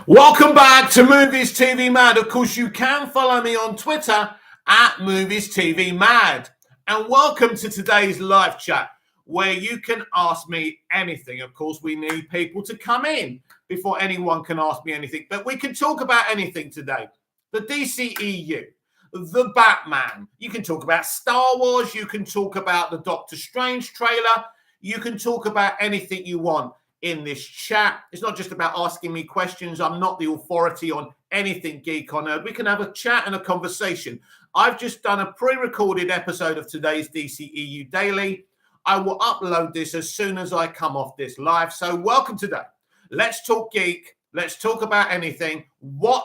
Welcome back to Movies TV Mad. Of course, you can follow me on Twitter at Movies TV Mad. And welcome to today's live chat where you can ask me anything. Of course, we need people to come in before anyone can ask me anything. But we can talk about anything today. The DCEU, the Batman. You can talk about Star Wars. You can talk about the Doctor Strange trailer. You can talk about anything you want in this chat. It's not just about asking me questions. I'm not the authority on anything geek on earth. We can have a chat and a conversation. I've just done a pre-recorded episode of today's DCEU Daily. I will upload this as soon as I come off this live. So welcome today. Let's talk geek. Let's talk about anything. What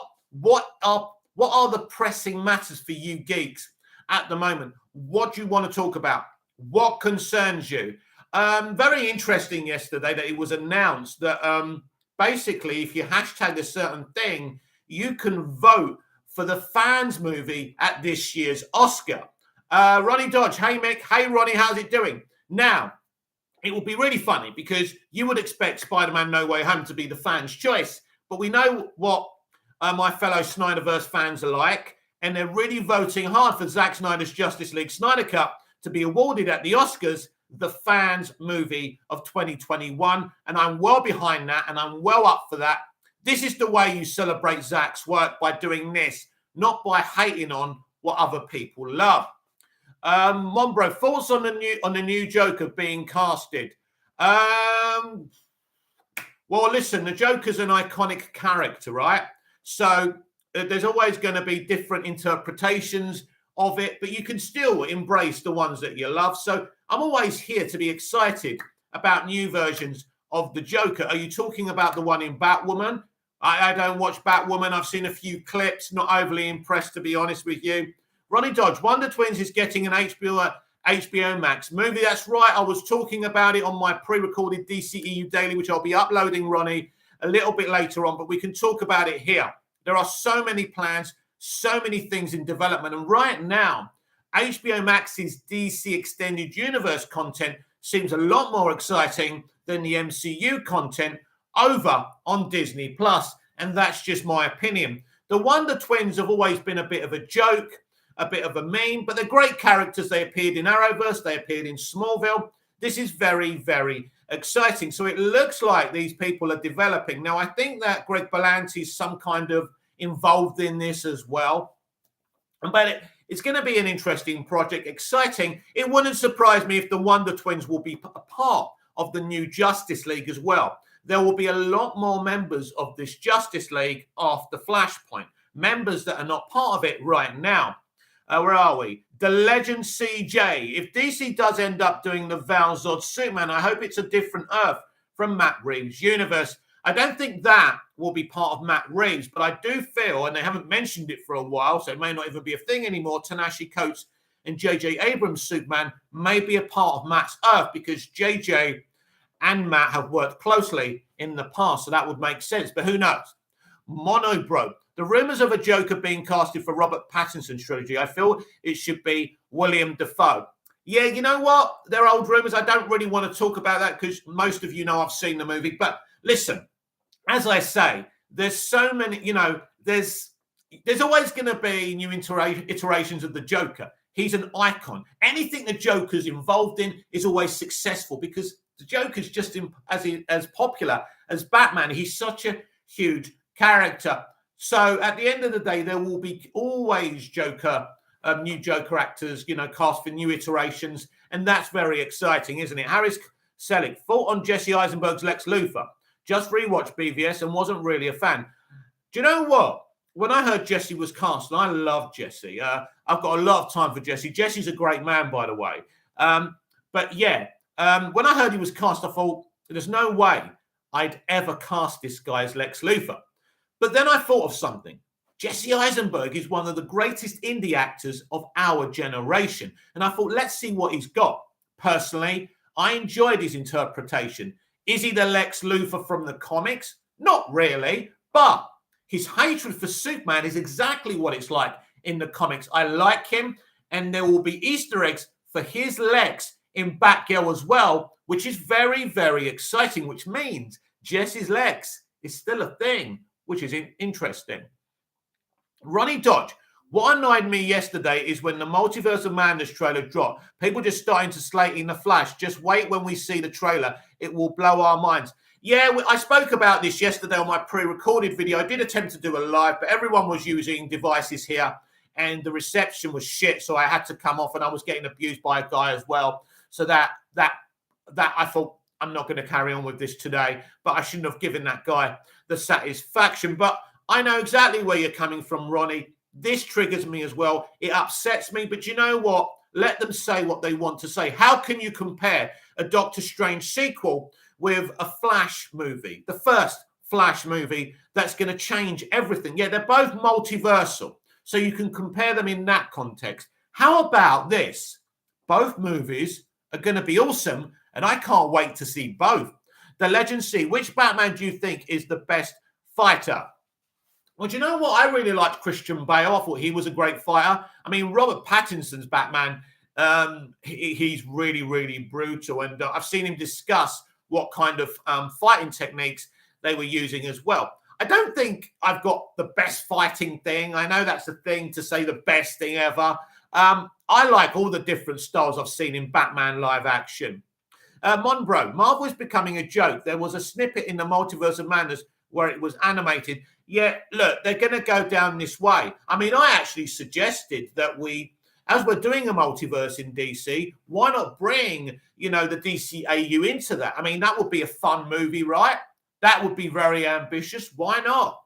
are the pressing matters for you geeks at the moment? What do you want to talk about? What concerns you? Very interesting yesterday that it was announced that basically if you hashtag a certain thing, you can vote for the fans movie at this year's Oscar. Ronnie Dodge, hey Mick, hey Ronnie, how's it doing? Now, it will be really funny because you would expect Spider-Man No Way Home to be the fans' choice, but we know what my fellow Snyderverse fans are like, and they're really voting hard for Zack Snyder's Justice League Snyder Cut to be awarded at the Oscars the fans movie of 2021, and I'm well behind that, and I'm well up for that. This is the way you celebrate Zack's work, by doing this, not by hating on what other people love. Monbro, thoughts on the new Joker being casted? Well, listen, the Joker's an iconic character, right? So there's always going to be different interpretations of it, but you can still embrace the ones that you love. So I'm always here to be excited about new versions of the Joker. Are you talking about the one in Batwoman? I don't watch Batwoman. I've seen a few clips, not overly impressed, to be honest with you. Ronnie Dodge, Wonder Twins is getting an HBO Max movie. That's right. I was talking about it on my pre-recorded DCEU Daily, which I'll be uploading, Ronnie, a little bit later on, but we can talk about it here. There are so many plans, so many things in development. And right now, HBO Max's DC Extended Universe content seems a lot more exciting than the MCU content over on Disney+. And that's just my opinion. The Wonder Twins have always been a bit of a joke, a bit of a meme, but they're great characters. They appeared in Arrowverse. They appeared in Smallville. This is very, very exciting. So it looks like these people are developing. Now, I think that Greg Berlanti is some kind of involved in this as well. But it's going to be an interesting project, exciting. It wouldn't surprise me if the Wonder Twins will be a part of the new Justice League as well. There will be a lot more members of this Justice League after Flashpoint, members that are not part of it right now. Where are we? The Legend CJ. If DC does end up doing the Val Zod Superman, I hope it's a different Earth from Matt Reeves' universe. I don't think that will be part of Matt Reeves, but I do feel, and they haven't mentioned it for a while, so it may not even be a thing anymore, Ta-Nehisi Coates and J.J. Abrams' Superman may be a part of Matt's Earth because J.J. and Matt have worked closely in the past, so that would make sense, but who knows? Monobro. The rumours of a Joker being casted for Robert Pattinson's trilogy, I feel it should be William Dafoe. Yeah, you know what? They're old rumours. I don't really want to talk about that because most of you know I've seen the movie. But listen, as I say, there's so many, there's always going to be new iterations of the Joker. He's an icon. Anything the Joker's involved in is always successful because the Joker's just as popular as Batman. He's such a huge character. So at the end of the day, there will be always new Joker actors, cast for new iterations. And that's very exciting, isn't it? Harris Selick, thought on Jesse Eisenberg's Lex Luthor. Just rewatched BVS and wasn't really a fan. Do you know what? When I heard Jesse was cast, and I love Jesse. I've got a lot of time for Jesse. Jesse's a great man, by the way. But yeah, when I heard he was cast, I thought, there's no way I'd ever cast this guy as Lex Luthor. But then I thought of something. Jesse Eisenberg is one of the greatest indie actors of our generation. And I thought, let's see what he's got. Personally, I enjoyed his interpretation. Is he the Lex Luthor from the comics? Not really. But his hatred for Superman is exactly what it's like in the comics. I like him. And there will be Easter eggs for his Lex in Batgirl as well, which is very, very exciting, which means Jesse's Lex is still a thing. which is interesting. Ronnie Dodge. What annoyed me yesterday is when the Multiverse of Madness trailer dropped, people just starting to slate in the Flash. Just wait when we see the trailer. It will blow our minds. Yeah, I spoke about this yesterday on my pre-recorded video. I did attempt to do a live, but everyone was using devices here and the reception was shit. So I had to come off and I was getting abused by a guy as well. So that I thought, I'm not going to carry on with this today, but I shouldn't have given that guy the satisfaction. But I know exactly where you're coming from, Ronnie. This triggers me as well. It upsets me, but you know what? Let them say what they want to say. How can you compare a Doctor Strange sequel with a Flash movie, the first Flash movie that's going to change everything? Yeah, they're both multiversal, so you can compare them in that context. How about this? Both movies are going to be awesome, and I can't wait to see both. The Legend C, which Batman do you think is the best fighter? Well, do you know what? I really liked Christian Bale. I thought he was a great fighter. I mean, Robert Pattinson's Batman, he's really, really brutal. And I've seen him discuss what kind of fighting techniques they were using as well. I don't think I've got the best fighting thing. I know that's the thing to say the best thing ever. I like all the different styles I've seen in Batman live action. Monbro, Marvel is becoming a joke. There was a snippet in the Multiverse of Madness where it was animated. Yeah, look, they're going to go down this way. I mean, I actually suggested that as we're doing a multiverse in DC, why not bring, the DCAU into that? I mean, that would be a fun movie, right? That would be very ambitious. Why not?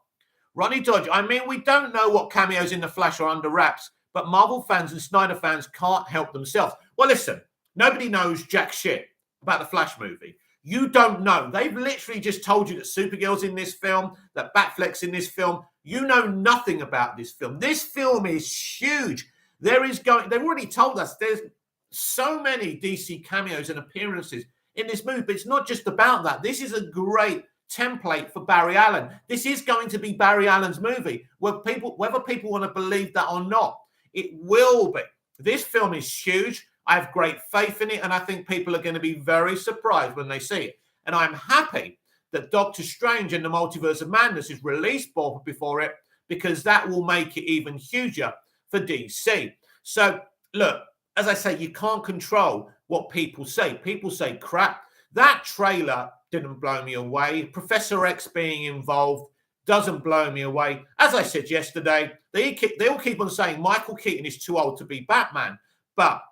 Ronnie Dodge, I mean, we don't know what cameos in The Flash are under wraps, but Marvel fans and Snyder fans can't help themselves. Well, listen, nobody knows jack shit about the Flash movie. You don't know. They've literally just told you that Supergirl's in this film, that Batfleck's in this film. You know nothing about this film. This film is huge. They've already told us there's so many DC cameos and appearances in this movie, but it's not just about that. This is a great template for Barry Allen. This is going to be Barry Allen's movie, whether people want to believe that or not. It will be. This film is huge. I have great faith in it, and I think people are going to be very surprised when they see it. And I'm happy that Doctor Strange and the Multiverse of Madness is released before it, because that will make it even huger for DC. So, look, as I say, you can't control what people say. People say crap. That trailer didn't blow me away. Professor X being involved doesn't blow me away. As I said yesterday, they all keep on saying Michael Keaton is too old to be Batman. But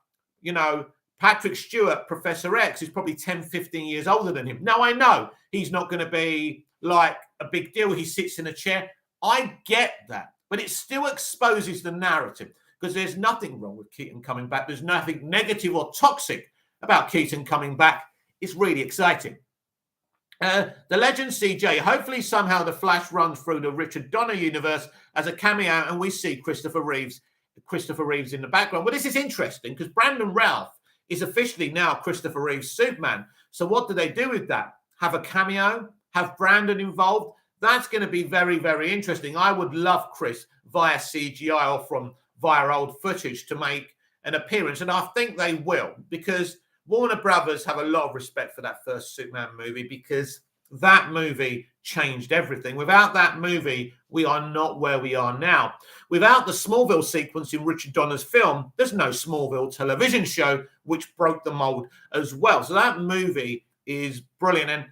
Patrick Stewart, Professor X, is probably 10, 15 years older than him. Now, I know he's not going to be like a big deal. He sits in a chair. I get that. But it still exposes the narrative, because there's nothing wrong with Keaton coming back. There's nothing negative or toxic about Keaton coming back. It's really exciting. The Legend CJ, hopefully somehow the Flash runs through the Richard Donner universe as a cameo and we see Christopher Reeves in the background. Well, this is interesting because Brandon Routh is officially now Christopher Reeves' Superman. So what do they do with that? Have a cameo? Have Brandon involved? That's going to be very, very interesting. I would love Chris via CGI or via old footage to make an appearance. And I think they will, because Warner Brothers have a lot of respect for that first Superman movie, because that movie changed everything. Without that movie, we are not where we are now. Without the Smallville sequence in Richard Donner's film, there's no Smallville television show, which broke the mold as well. So that movie is brilliant. And,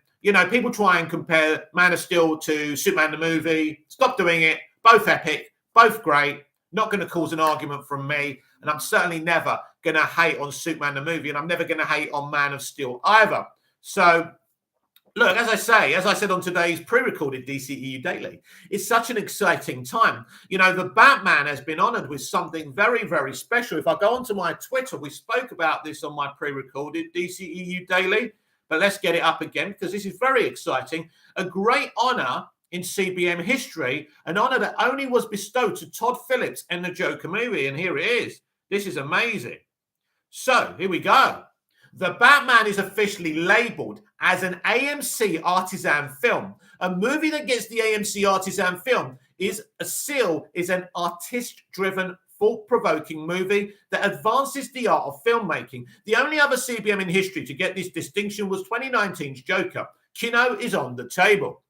people try and compare Man of Steel to Superman the movie. Stop doing it. Both epic, both great. Not going to cause an argument from me. And I'm certainly never going to hate on Superman the movie. And I'm never going to hate on Man of Steel either. So, look, as I said on today's pre-recorded DCEU Daily, it's such an exciting time. The Batman has been honored with something very, very special. If I go onto my Twitter, we spoke about this on my pre-recorded DCEU Daily, but let's get it up again because this is very exciting. A great honor in CBM history, an honor that only was bestowed to Todd Phillips in the Joker movie. And here it is. This is amazing. So here we go. The Batman is officially labeled as an AMC Artisan film. A movie that gets the AMC Artisan film is an artist-driven, thought-provoking movie that advances the art of filmmaking. The only other CBM in history to get this distinction was 2019's Joker. Kino is on the table.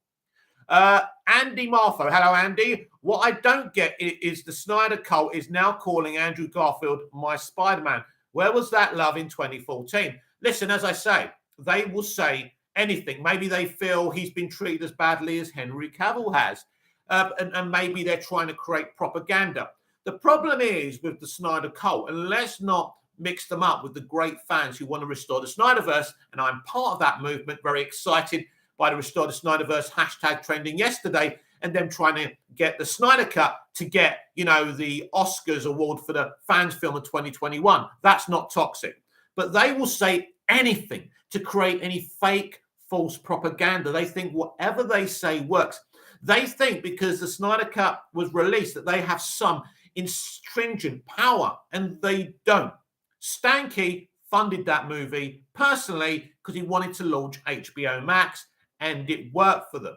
Andy Marfo, hello Andy. What I don't get is the Snyder cult is now calling Andrew Garfield my Spider-Man. Where was that love in 2014? Listen, as I say, they will say anything. Maybe they feel he's been treated as badly as Henry Cavill has. And maybe they're trying to create propaganda. The problem is with the Snyder cult, and let's not mix them up with the great fans who want to restore the Snyderverse, and I'm part of that movement, very excited by the Restore the Snyderverse hashtag trending yesterday, and them trying to get the Snyder Cut to get, the Oscars award for the fans film of 2021. That's not toxic. But they will say anything to create any fake, false propaganda. They think whatever they say works. They think because the Snyder Cut was released that they have some stringent power, and they don't. Stanky funded that movie personally because he wanted to launch HBO Max, and it worked for them.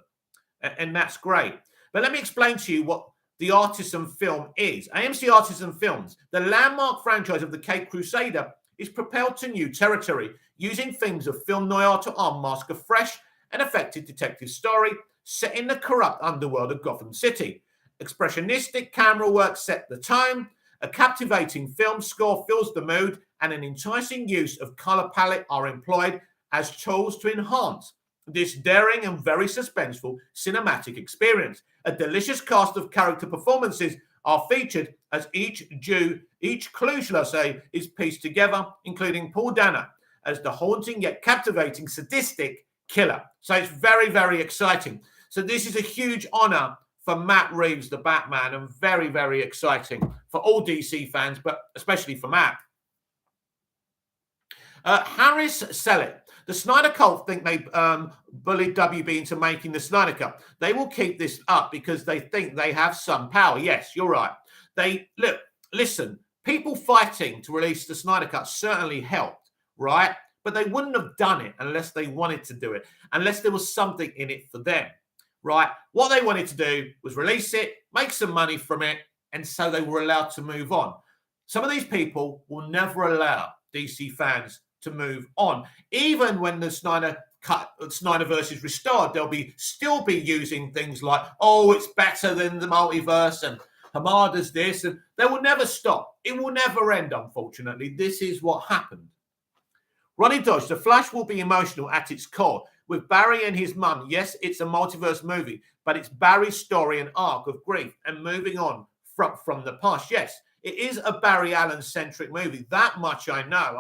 And that's great. But let me explain to you what the Artisan film is. AMC Artisan Films, the landmark franchise of the Caped Crusader, is propelled to new territory, using themes of film noir to unmask a fresh and effective detective story set in the corrupt underworld of Gotham City. Expressionistic camera work set the tone, a captivating film score fills the mood, and an enticing use of color palette are employed as tools to enhance this daring and very suspenseful cinematic experience. A delicious cast of character performances are featured as each clue, shall I say, is pieced together, including Paul Dano as the haunting yet captivating sadistic killer. So it's very, very exciting. So this is a huge honor for Matt Reeves, the Batman, and very, very exciting for all DC fans, but especially for Matt. Harris Selleck. The Snyder cult think they bullied WB into making the Snyder Cut. They will keep this up because they think they have some power. Yes, you're right. Listen, people fighting to release the Snyder Cut certainly helped, right? But they wouldn't have done it unless they wanted to do it, unless there was something in it for them, right? What they wanted to do was release it, make some money from it, and so they were allowed to move on. Some of these people will never allow DC fans to move on. Even when the Snyderverse is restored, they'll still be using things like, oh, it's better than the multiverse, and Hamada's this, and they will never stop. It will never end, unfortunately. This is what happened. Ronnie Dodge, The Flash will be emotional at its core. With Barry and his mum, yes, it's a multiverse movie, but it's Barry's story and arc of grief and moving on from the past. Yes, it is a Barry Allen-centric movie. That much I know.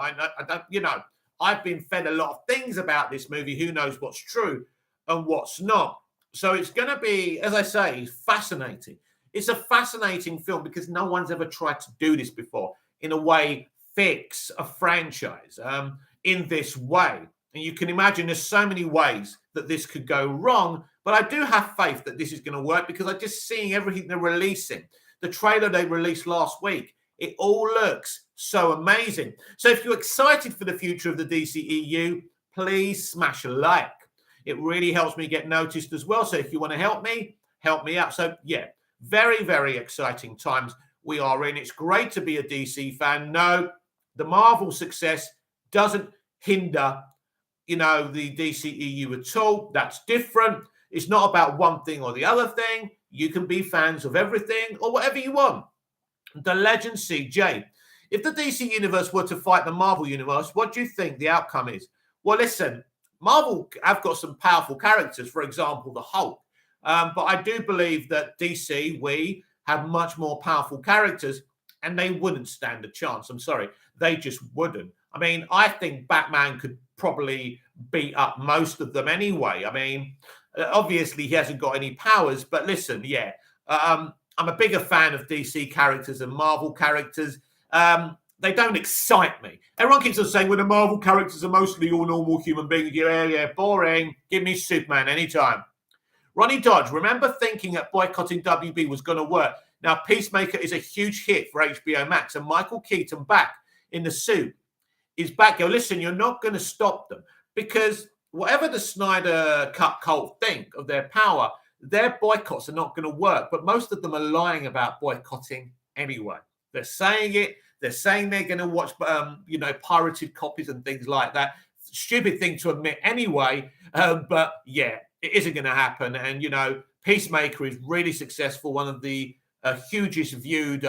I've been fed a lot of things about this movie. Who knows what's true and what's not. So it's going to be, as I say, fascinating. It's a fascinating film because no one's ever tried to do this before, in a way, fix a franchise in this way. And you can imagine there's so many ways that this could go wrong, but I do have faith that this is going to work because I'm just seeing everything they're releasing. The trailer they released last week, it all looks so amazing. So if you're excited for the future of the DCEU, please smash a like. It really helps me get noticed as well. So if you want to help me out. So yeah, very, very exciting times we are in. It's great to be a DC fan. No, the Marvel success doesn't hinder, the DCEU at all. That's different. It's not about one thing or the other thing. You can be fans of everything or whatever you want. The Legend CJ. If the DC universe were to fight the Marvel universe, what do you think the outcome is? Well, listen, Marvel have got some powerful characters, for example, the Hulk. But I do believe that DC, we have much more powerful characters, and they wouldn't stand a chance. I'm sorry. They just wouldn't. I mean, I think Batman could probably beat up most of them anyway. I mean, obviously, he hasn't got any powers, but listen, yeah, I'm a bigger fan of DC characters than Marvel characters. They don't excite me. Everyone keeps on saying, well, the Marvel characters are mostly all normal human beings. Yeah, boring. Give me Superman anytime. Ronnie Dodge, remember thinking that boycotting WB was going to work. Now, Peacemaker is a huge hit for HBO Max, and Michael Keaton back in the suit is back. Yo, listen, you're not going to stop them because whatever the Snyder Cut cult think of their power, their boycotts are not going to work. But most of them are lying about boycotting anyway. They're saying it. They're saying they're going to watch, pirated copies and things like that. Stupid thing to admit anyway. But yeah, it isn't going to happen. And, you know, Peacemaker is really successful, one of the hugest viewed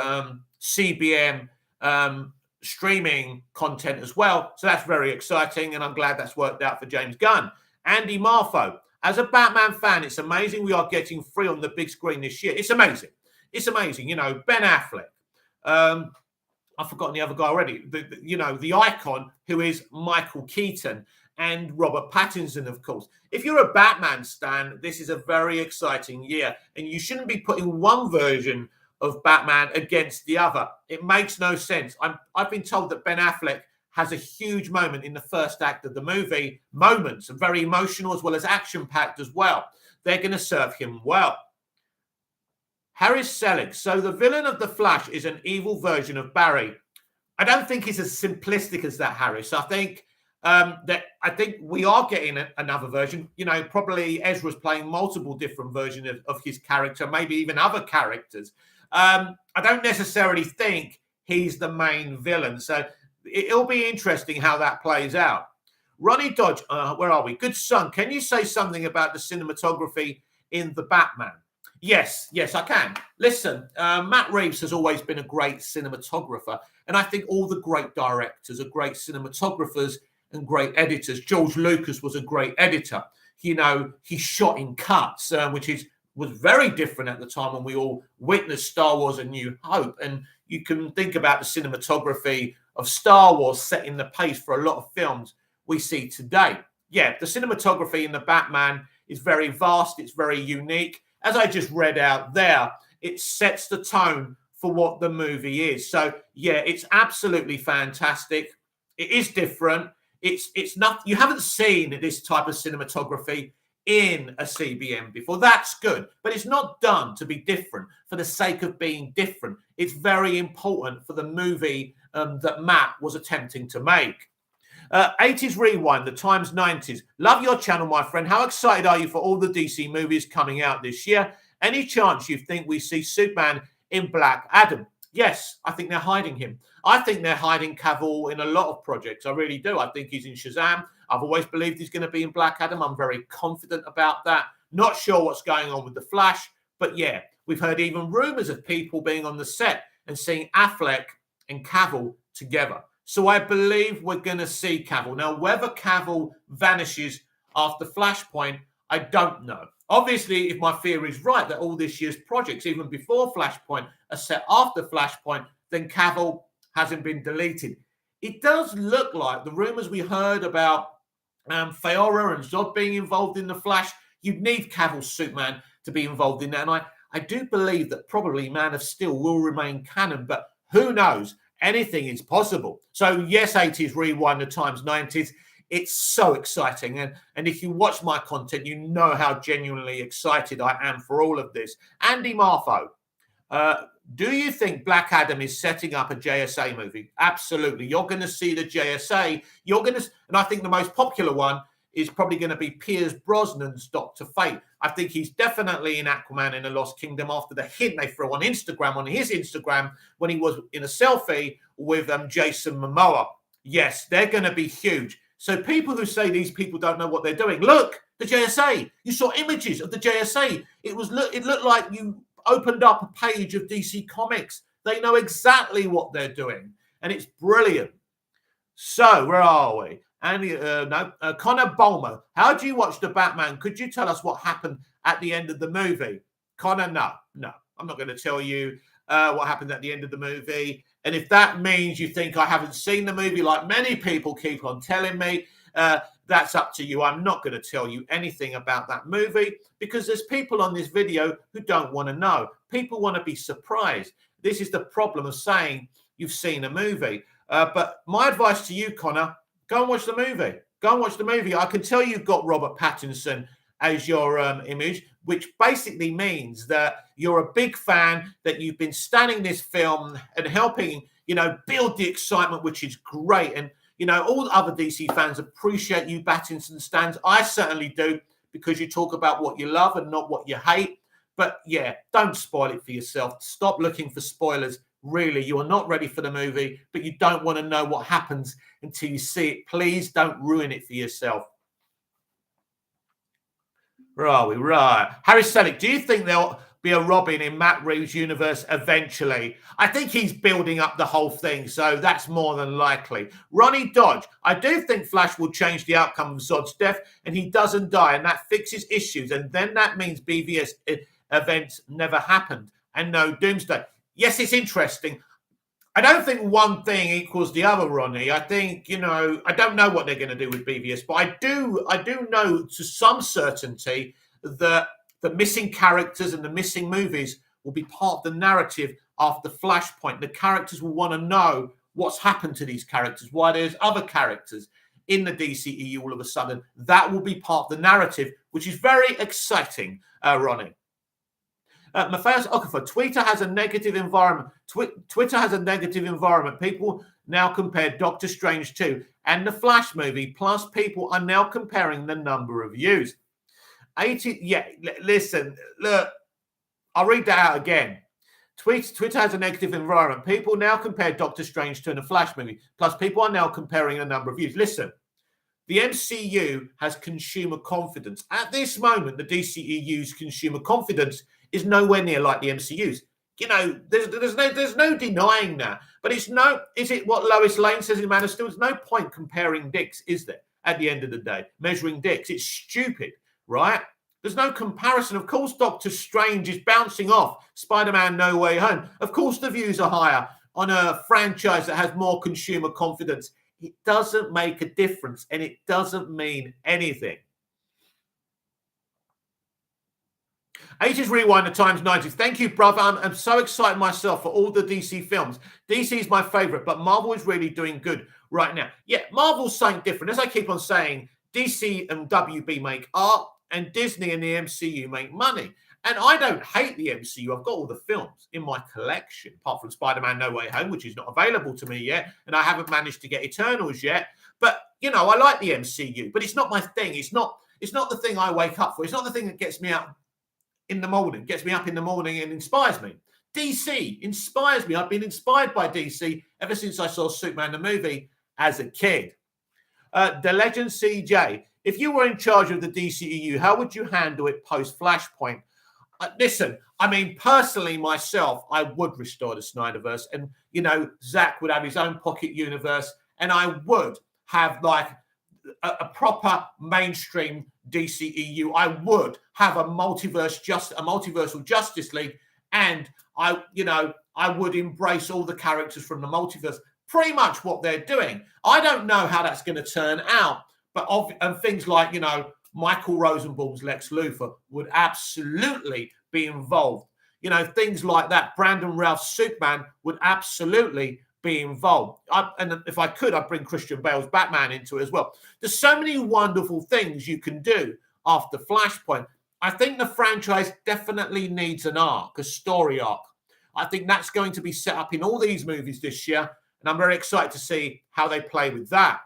CBM streaming content as well. So that's very exciting, and I'm glad that's worked out for James Gunn. Andy Marfo, as a Batman fan, it's amazing we are getting free on the big screen this year. It's amazing. It's amazing. You know, Ben Affleck. I've forgotten the other guy already. You know, the icon who is Michael Keaton and Robert Pattinson, of course. If you're a Batman stan, this is a very exciting year, and you shouldn't be putting one version of Batman against the other. It makes no sense. I've been told that Ben Affleck has a huge moment in the first act of the movie. Moments, and very emotional as well as action-packed as well. They're going to serve him well. Harris Selig. So the villain of The Flash is an evil version of Barry. I don't think it's as simplistic as that, Harris. I think we are getting another version. You know, probably Ezra's playing multiple different versions of his character, maybe even other characters. I don't necessarily think he's the main villain. So it'll be interesting how that plays out. Ronnie Dodge, where are we? Good son, can you say something about the cinematography in The Batman? Yes, I can. Listen, Matt Reeves has always been a great cinematographer, and I think all the great directors are great cinematographers and great editors. George Lucas was a great editor. You know, he shot in cuts, which was very different at the time when we all witnessed Star Wars: A New Hope. And you can think about the cinematography of Star Wars setting the pace for a lot of films we see today. Yeah, the cinematography in The Batman is very vast. It's very unique. As I just read out there, it sets the tone for what the movie is. So, yeah, it's absolutely fantastic. It is different. It's not, you haven't seen this type of cinematography in a CBM before. That's good, but it's not done to be different for the sake of being different. It's very important for the movie that Matt was attempting to make. 80s Rewind, the Times 90s. Love your channel, my friend. How excited are you for all the DC movies coming out this year? Any chance you think we see Superman in Black Adam? Yes, I think they're hiding him. I think they're hiding Cavill in a lot of projects. I really do. I think he's in Shazam. I've always believed he's going to be in Black Adam. I'm very confident about that. Not sure what's going on with The Flash, but yeah, we've heard even rumors of people being on the set and seeing Affleck and Cavill together. So I believe we're going to see Cavill. Now, whether Cavill vanishes after Flashpoint, I don't know. Obviously, if my theory is right, that all this year's projects, even before Flashpoint, are set after Flashpoint, then Cavill hasn't been deleted. It does look like the rumors we heard about Feora and Zod being involved in The Flash, you'd need Cavill's Superman to be involved in that. And I do believe that probably Man of Steel will remain canon, but who knows? Anything is possible. So yes, 80s Rewind, the Times 90s. It's so exciting. And if you watch my content, you know how genuinely excited I am for all of this. Andy Marfo, do you think Black Adam is setting up a JSA movie? Absolutely. You're going to see the JSA. And I think the most popular one is probably going to be Pierce Brosnan's Dr. Fate. I think he's definitely in Aquaman in the Lost Kingdom after the hint they threw on his Instagram, when he was in a selfie with Jason Momoa. Yes, they're going to be huge. So people who say these people don't know what they're doing, look, the JSA. You saw images of the JSA. It looked like you opened up a page of DC Comics. They know exactly what they're doing, and it's brilliant. So where are we? Connor Bulmer, how do you watch The Batman? Could you tell us what happened at the end of the movie? Connor, no, I'm not going to tell you what happened at the end of the movie. And if that means you think I haven't seen the movie, like many people keep on telling me, that's up to you. I'm not going to tell you anything about that movie because there's people on this video who don't want to know. People want to be surprised. This is the problem of saying you've seen a movie. But my advice to you, Connor, go and watch the movie. Go and watch the movie. I can tell you've got Robert Pattinson as your image, which basically means that you're a big fan, that you've been studying this film and helping, build the excitement, which is great. And, all the other DC fans appreciate you Pattinson stands. I certainly do, because you talk about what you love and not what you hate. But yeah, don't spoil it for yourself. Stop looking for spoilers. Really, you are not ready for the movie, but you don't want to know what happens until you see it. Please don't ruin it for yourself. Where are we? Right. Harry Selick, do you think there'll be a Robin in Matt Reeves' universe eventually? I think he's building up the whole thing, so that's more than likely. Ronnie Dodge, I do think Flash will change the outcome of Zod's death and he doesn't die, and that fixes issues, and then that means BVS events never happened and no doomsday. Yes, it's interesting. I don't think one thing equals the other, Ronnie. I think, I don't know what they're going to do with BVS, but I do know to some certainty that the missing characters and the missing movies will be part of the narrative after Flashpoint. The characters will want to know what's happened to these characters, why there's other characters in the DCEU all of a sudden. That will be part of the narrative, which is very exciting, Ronnie. Matthias Okafor, Twitter has a negative environment. Twitter has a negative environment. People now compare Doctor Strange 2 and the Flash movie, plus people are now comparing the number of views. Listen, look, I'll read that out again. Twitter has a negative environment. People now compare Doctor Strange 2 and the Flash movie, plus people are now comparing the number of views. Listen, the MCU has consumer confidence. At this moment, the DCEU's consumer confidence is nowhere near like the MCU's. There's no denying that. But is it what Lois Lane says in Man of Steel? There's no point comparing dicks, is there, at the end of the day? Measuring dicks. It's stupid, right? There's no comparison. Of course, Doctor Strange is bouncing off Spider-Man No Way Home. Of course, the views are higher on a franchise that has more consumer confidence. It doesn't make a difference, and it doesn't mean anything. 80s Rewind, the Times 90s. Thank you, brother. I'm so excited myself for all the DC films. DC is my favorite, but Marvel is really doing good right now. Yeah, Marvel's something different. As I keep on saying, DC and WB make art, and Disney and the MCU make money. And I don't hate the MCU. I've got all the films in my collection, apart from Spider-Man No Way Home, which is not available to me yet, and I haven't managed to get Eternals yet. But, I like the MCU, but it's not my thing. It's not the thing I wake up for. It's not the thing that gets me up in the morning and inspires me. DC inspires me. I've been inspired by DC ever since I saw Superman the movie as a kid. The Legend CJ, if you were in charge of the DCEU, how would you handle it post-Flashpoint? Listen, personally, myself, I would restore the Snyderverse. And, Zack would have his own pocket universe. And I would have, like, a proper mainstream DCEU. I would have a multiversal Justice League. And, I would embrace all the characters from the multiverse. Pretty much what they're doing. I don't know how that's going to turn out. And things like, Michael Rosenbaum's Lex Luthor would absolutely be involved. Things like that. Brandon Routh's Superman would absolutely be involved. And if I could, I'd bring Christian Bale's Batman into it as well. There's so many wonderful things you can do after Flashpoint. I think the franchise definitely needs an arc, a story arc. I think that's going to be set up in all these movies this year. And I'm very excited to see how they play with that.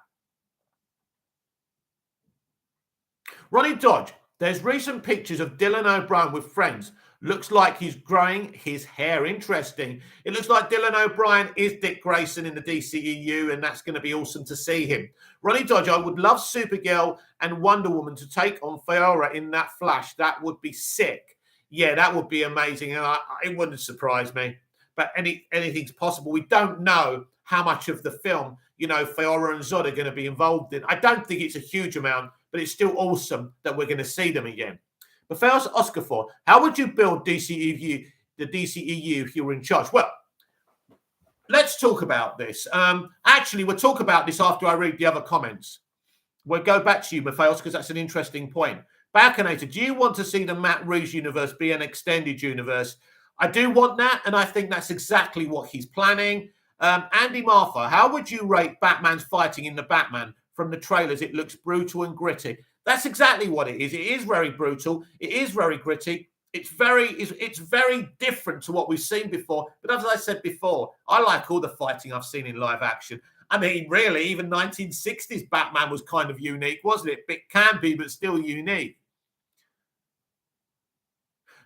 Ronnie Dodge, there's recent pictures of Dylan O'Brien with friends. Looks like he's growing his hair. Interesting. It looks like Dylan O'Brien is Dick Grayson in the DCEU, and that's going to be awesome to see him. Ronnie Dodge, I would love Supergirl and Wonder Woman to take on Fiora in that Flash. That would be sick. Yeah, that would be amazing, and it wouldn't surprise me. But anything's possible. We don't know how much of the film, Fiora and Zod are going to be involved in. I don't think it's a huge amount, but it's still awesome that we're going to see them again. But Fails Oscar for, how would you build the DCEU if you were in charge? Well, let's talk about this. Actually, we'll talk about this after I read the other comments. We'll go back to you, Matthias, because that's an interesting point. Balconator, do you want to see the Matt Reeves universe be an extended universe? I do want that, and I think that's exactly what he's planning. Andy Martha, how would you rate Batman's fighting in the Batman? From the trailers, it looks brutal and gritty. That's exactly what it is. It is very brutal. It is very gritty. It's very different to what we've seen before. But as I said before, I like all the fighting I've seen in live action. Really, even 1960s Batman was kind of unique, wasn't it? It can be, but still unique.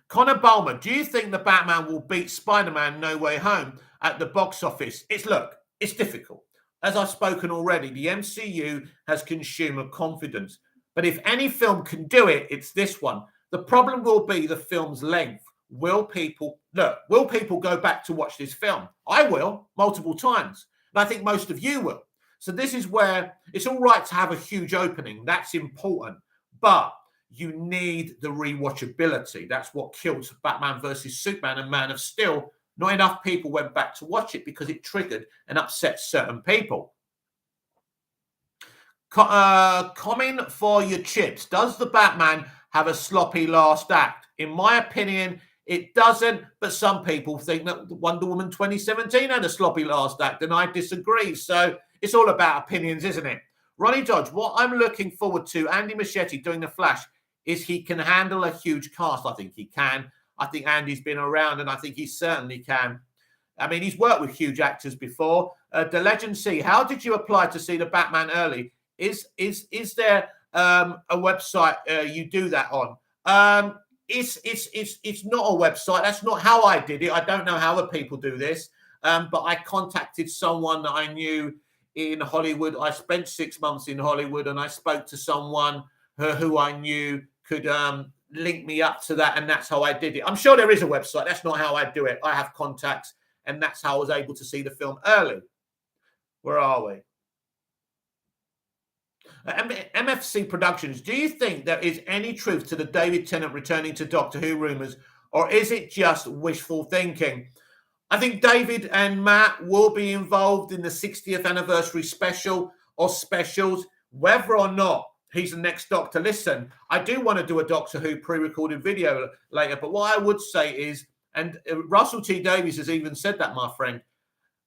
Connor Balmer, do you think the Batman will beat Spider-Man No Way Home at the box office? It's difficult. As I've spoken already, the MCU has consumer confidence. But if any film can do it, it's this one. The problem will be the film's length. Will people go back to watch this film? I will, multiple times. And I think most of you will. So this is where it's all right to have a huge opening. That's important. But you need the rewatchability. That's what killed Batman versus Superman and Man of Steel. Not enough people went back to watch it because it triggered and upset certain people. Comment for your chips. Does the Batman have a sloppy last act? In my opinion, it doesn't, but some people think that Wonder Woman 2017 had a sloppy last act, and I disagree. So it's all about opinions, isn't it? Ronnie Dodge, what I'm looking forward to, Andy Muschietti doing The Flash, is he can handle a huge cast. I think he can. I think Andy's been around, and I think he certainly can. I mean, he's worked with huge actors before. The Legend C, how did you apply to see the Batman early? Is there a website you do that on? It's not a website. That's not how I did it. I don't know how other people do this. But I contacted someone that I knew in Hollywood. I spent 6 months in Hollywood, and I spoke to someone who I knew could link me up to that, and that's how I did it. I'm sure there is a website. That's not how I do it. I have contacts, and that's how I was able to see the film early. Where are we? MFC Productions, do you think there is any truth to the David Tennant returning to Doctor Who rumours, or is it just wishful thinking? I think David and Matt will be involved in the 60th anniversary special or specials, whether or not he's the next Doctor. Listen, I do want to do a Doctor Who pre-recorded video later, but what I would say is, and Russell T Davies has even said that, my friend,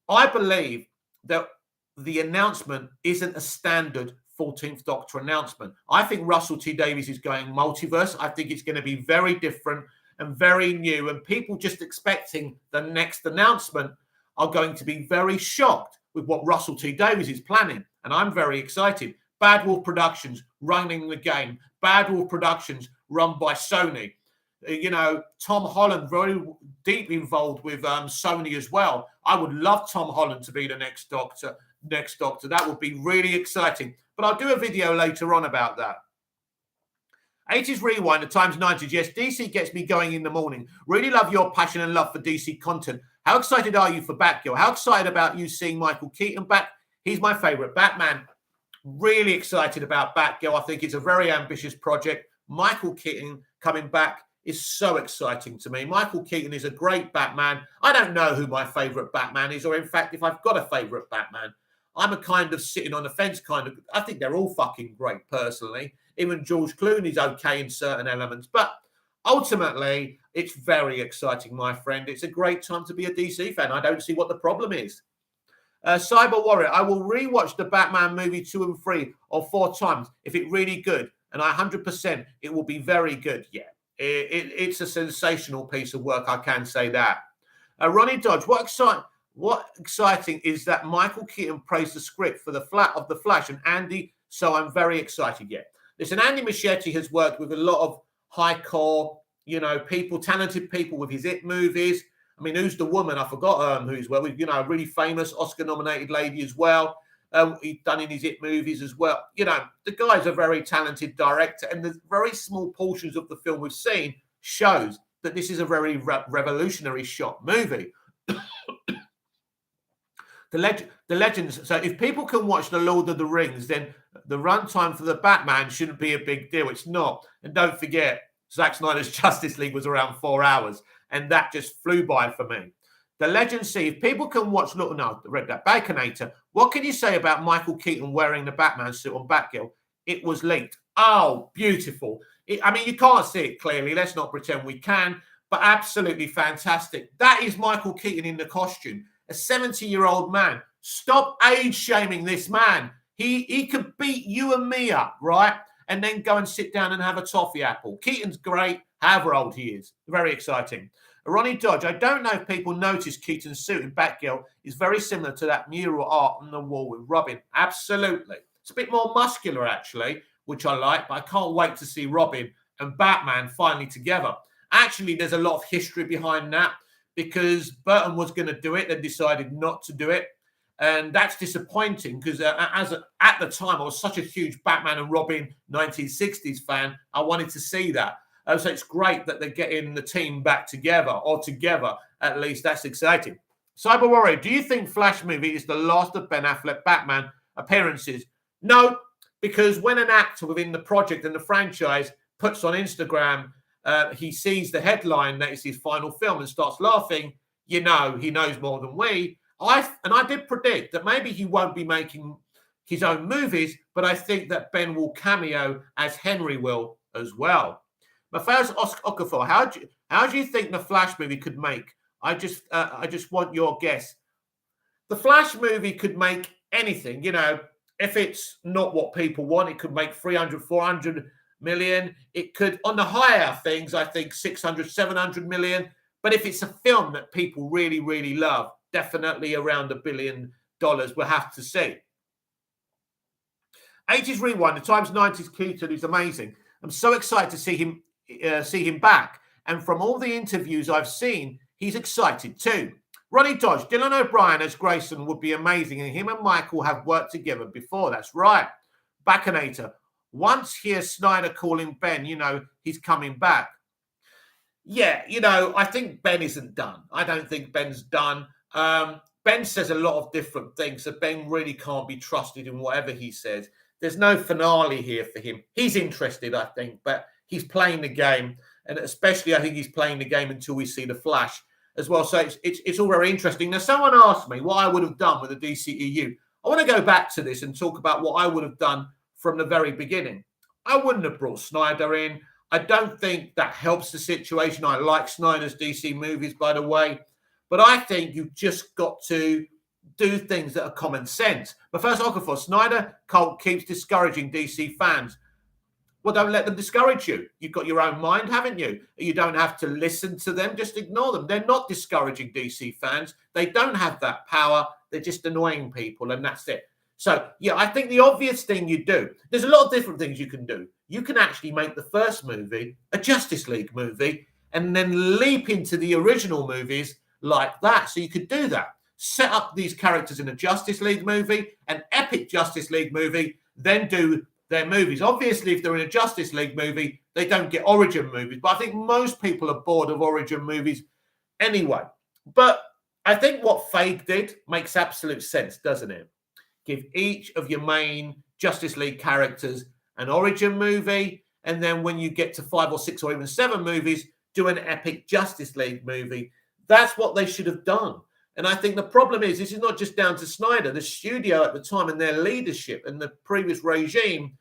I believe that the announcement isn't a standard 14th Doctor announcement. I think Russell T Davies is going multiverse. I think it's going to be very different and very new, and people just expecting the next announcement are going to be very shocked with what Russell T Davies is planning, and I'm very excited. Bad Wolf Productions running the game. Bad Wolf Productions run by Sony. You know, Tom Holland very deeply involved with Sony as well. I would love Tom Holland to be the next Doctor. That would be really exciting. But I'll do a video later on about that. 80s Rewind, the times 90s. Yes, DC gets me going in the morning. Really love your passion and love for DC content. How excited are you for Batgirl? How excited about you seeing Michael Keaton back? He's my favorite Batman. Really excited about Batgirl. I think it's a very ambitious project. Michael Keaton coming back is so exciting to me. Michael Keaton is a great Batman. I don't know who my favorite Batman is, or in fact, if I've got a favorite Batman. I'm a kind of sitting on the fence kind of. I think they're all fucking great personally. Even George Clooney's okay in certain elements. But ultimately, it's very exciting, my friend. It's a great time to be a DC fan. I don't see what the problem is. Cyber Warrior, I will rewatch the Batman movie 2 and 3 or 4 times if it's really good. And 100% it will be very good. Yeah, it's a sensational piece of work. I can say that. Ronnie Dodge, what exciting is that Michael Keaton praised the script for the Flash and Andy, so I'm very excited. Yeah. Listen, Andy Muschietti has worked with a lot of high-core, people, talented people with his It movies. I mean, who's the woman? I forgot who's well. A really famous Oscar-nominated lady as well. He's done in his It movies as well. The guy's a very talented director, and the very small portions of the film we've seen shows that this is a very revolutionary shot movie. The Legends. So if people can watch The Lord of the Rings, then the runtime for the Batman shouldn't be a big deal. It's not. And don't forget, Zack Snyder's Justice League was around 4 hours, and that just flew by for me. The Legend C. If people can watch, read that. Baconator. What can you say about Michael Keaton wearing the Batman suit on Batgirl? It was leaked. Oh, beautiful. You can't see it clearly. Let's not pretend we can, but absolutely fantastic. That is Michael Keaton in the costume. A 70-year-old man. Stop age shaming this man. He could beat you and me up, right? And then go and sit down and have a toffee apple. Keaton's great, however old he is. Very exciting. Ronnie Dodge, I don't know if people notice Keaton's suit in Batgirl is very similar to that mural art on the wall with Robin. Absolutely. It's a bit more muscular, actually, which I like, but I can't wait to see Robin and Batman finally together. Actually, there's a lot of history behind that, because Burton was going to do it and decided not to do it. And that's disappointing because at the time, I was such a huge Batman and Robin 1960s fan. I wanted to see that. So it's great that they're getting the team back together, or together, at least. That's exciting. Cyber Warrior, do you think Flash movie is the last of Ben Affleck Batman appearances? No, because when an actor within the project and the franchise puts on Instagram, he sees the headline that it's his final film and starts laughing, you know he knows more than we. I did predict that maybe he won't be making his own movies, but I think that Ben will cameo as Henry will as well. Matthias Okafor, how do you think the Flash movie could make? I just want your guess. The Flash movie could make anything, you know. If it's not what people want, it could make 300, 400 million. It could, on the higher things, I think 600, 700 million. But if it's a film that people really, really love, definitely around $1 billion. We'll have to see. 80s Rewind, the Times 90s Keaton is amazing. I'm so excited to see him back. And from all the interviews I've seen, he's excited too. Ronnie Dodge, Dylan O'Brien as Grayson would be amazing, and him and Michael have worked together before. That's right. Baconator, once hear Snyder calling Ben, you know, he's coming back. Yeah, you know, I think Ben isn't done. I don't think Ben's done. Ben says a lot of different things, so Ben really can't be trusted in whatever he says. There's no finale here for him. He's interested, I think, but he's playing the game, and especially I think he's playing the game until we see the Flash as well. So it's all very interesting. Now, someone asked me what I would have done with the DCEU. I want to go back to this and talk about what I would have done from the very beginning. I wouldn't have brought Snyder in. I don't think that helps the situation. I like Snyder's DC movies, by the way. But I think you've just got to do things that are common sense. But first, Okafor, Snyder cult keeps discouraging DC fans. Well, don't let them discourage you. You've got your own mind, haven't you? You don't have to listen to them. Just ignore them. They're not discouraging DC fans. They don't have that power. They're just annoying people, and that's it. So, yeah, I think the obvious thing you do, there's a lot of different things you can do. You can actually make the first movie a Justice League movie and then leap into the original movies like that. So you could do that. Set up these characters in a Justice League movie, an epic Justice League movie, then do their movies. Obviously, if they're in a Justice League movie, they don't get origin movies. But I think most people are bored of origin movies anyway. But I think what Feige did makes absolute sense, doesn't it? Give each of your main Justice League characters an origin movie, and then when you get to 5 or 6 or even 7 movies, do an epic Justice League movie. That's what they should have done. And I think the problem is, this is not just down to Snyder. The studio at the time and their leadership and the previous regime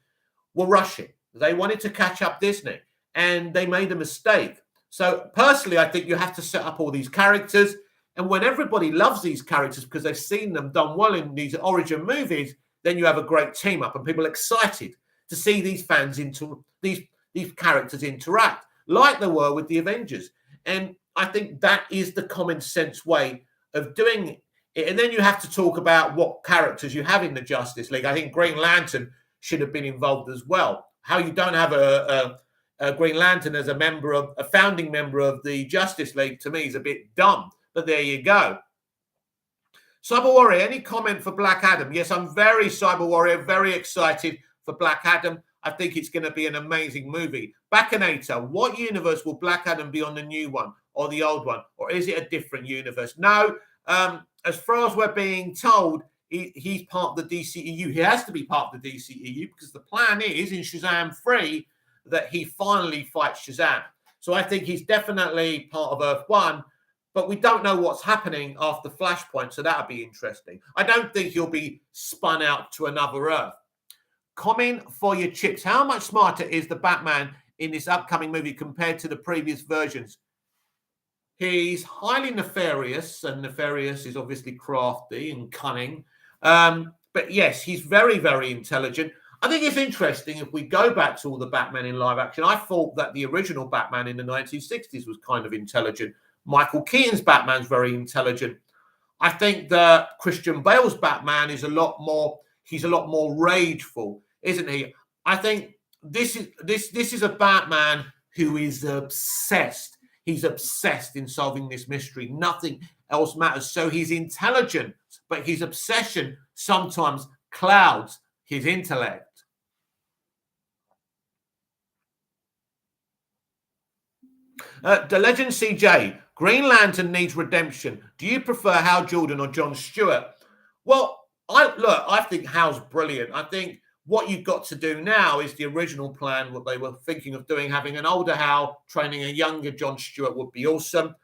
were rushing. They wanted to catch up Disney, and they made a mistake. So personally, I think you have to set up all these characters. And when everybody loves these characters because they've seen them done well in these origin movies, then you have a great team up and people are excited to see these fans these characters interact like they were with the Avengers. And I think that is the common sense way of doing it. And then you have to talk about what characters you have in the Justice League. I think Green Lantern should have been involved as well. How you don't have a Green Lantern as a founding member of the Justice League, to me, is a bit dumb. But there you go. Cyber Warrior, any comment for Black Adam? Yes, I'm Cyber Warrior, very excited for Black Adam. I think it's going to be an amazing movie. Baconator, what universe will Black Adam be on, the new one or the old one? Or is it a different universe? No, as far as we're being told, he's part of the DCEU. He has to be part of the DCEU because the plan is in Shazam 3 that he finally fights Shazam. So I think he's definitely part of Earth 1. But we don't know what's happening after Flashpoint, so that'll be interesting. I don't think he'll be spun out to another Earth. Comment for your chips. How much smarter is the Batman in this upcoming movie compared to the previous versions? He's highly nefarious, and nefarious is obviously crafty and cunning. But yes, he's very, very intelligent. I think it's interesting if we go back to all the Batman in live action. I thought that the original Batman in the 1960s was kind of intelligent. Michael Keaton's Batman's very intelligent. I think that Christian Bale's Batman is a lot more rageful, isn't he? I think this is a Batman who is obsessed. He's obsessed in solving this mystery. Nothing else matters. So he's intelligent, but his obsession sometimes clouds his intellect. The Legend CJ, Green Lantern needs redemption. Do you prefer Hal Jordan or John Stewart? Well, I think Hal's brilliant. I think what you've got to do now is the original plan, what they were thinking of doing, having an older Hal training a younger John Stewart would be awesome.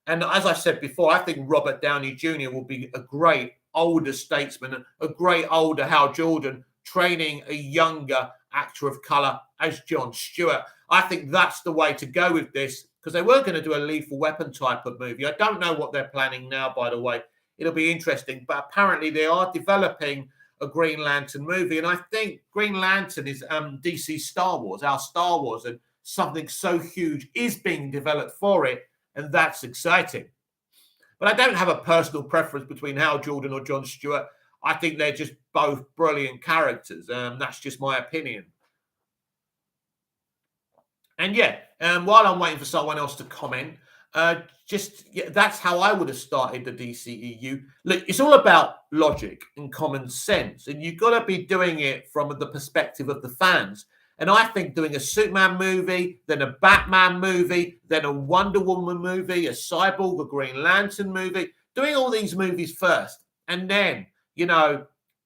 And as I said before, I think Robert Downey Jr. will be a great older statesman, a great older Hal Jordan training a younger actor of color as John Stewart. I think that's the way to go with this, because they were going to do a Lethal Weapon type of movie. I don't know what they're planning now, by the way. It'll be interesting. But apparently they are developing a Green Lantern movie. And I think Green Lantern is DC Star Wars, our Star Wars. And something so huge is being developed for it. And that's exciting. But I don't have a personal preference between Hal Jordan or John Stewart. I think they're just both brilliant characters. That's just my opinion. And while I'm waiting for someone else to comment, that's how I would have started the DCEU. Look, it's all about logic and common sense, and you've got to be doing it from the perspective of the fans. And I think doing a Superman movie, then a Batman movie, then a Wonder Woman movie, a Cyborg, a Green Lantern movie, doing all these movies first, and then,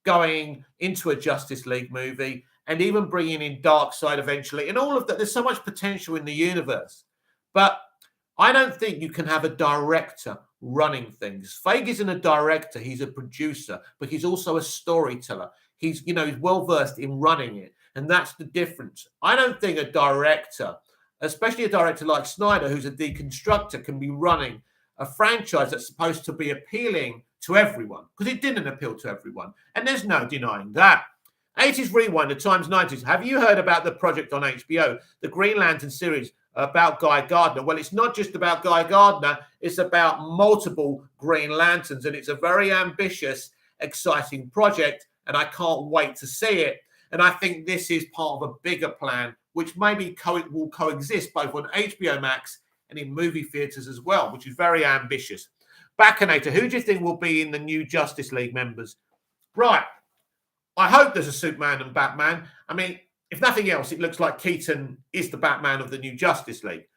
going into a Justice League movie, and even bringing in Darkseid eventually, and all of that. There's so much potential in the universe. But I don't think you can have a director running things. Feige isn't a director, he's a producer, but he's also a storyteller. He's well-versed in running it, and that's the difference. I don't think a director, especially a director like Snyder, who's a deconstructor, can be running a franchise that's supposed to be appealing to everyone, because it didn't appeal to everyone, and there's no denying that. 80s Rewind, the Times 90s. Have you heard about the project on HBO, the Green Lantern series about Guy Gardner? Well, it's not just about Guy Gardner. It's about multiple Green Lanterns, and it's a very ambitious, exciting project, and I can't wait to see it. And I think this is part of a bigger plan, which maybe will coexist both on HBO Max and in movie theaters as well, which is very ambitious. Baconator, who do you think will be in the new Justice League members? Right. I hope there's a Superman and Batman. I mean, if nothing else, it looks like Keaton is the Batman of the new Justice League.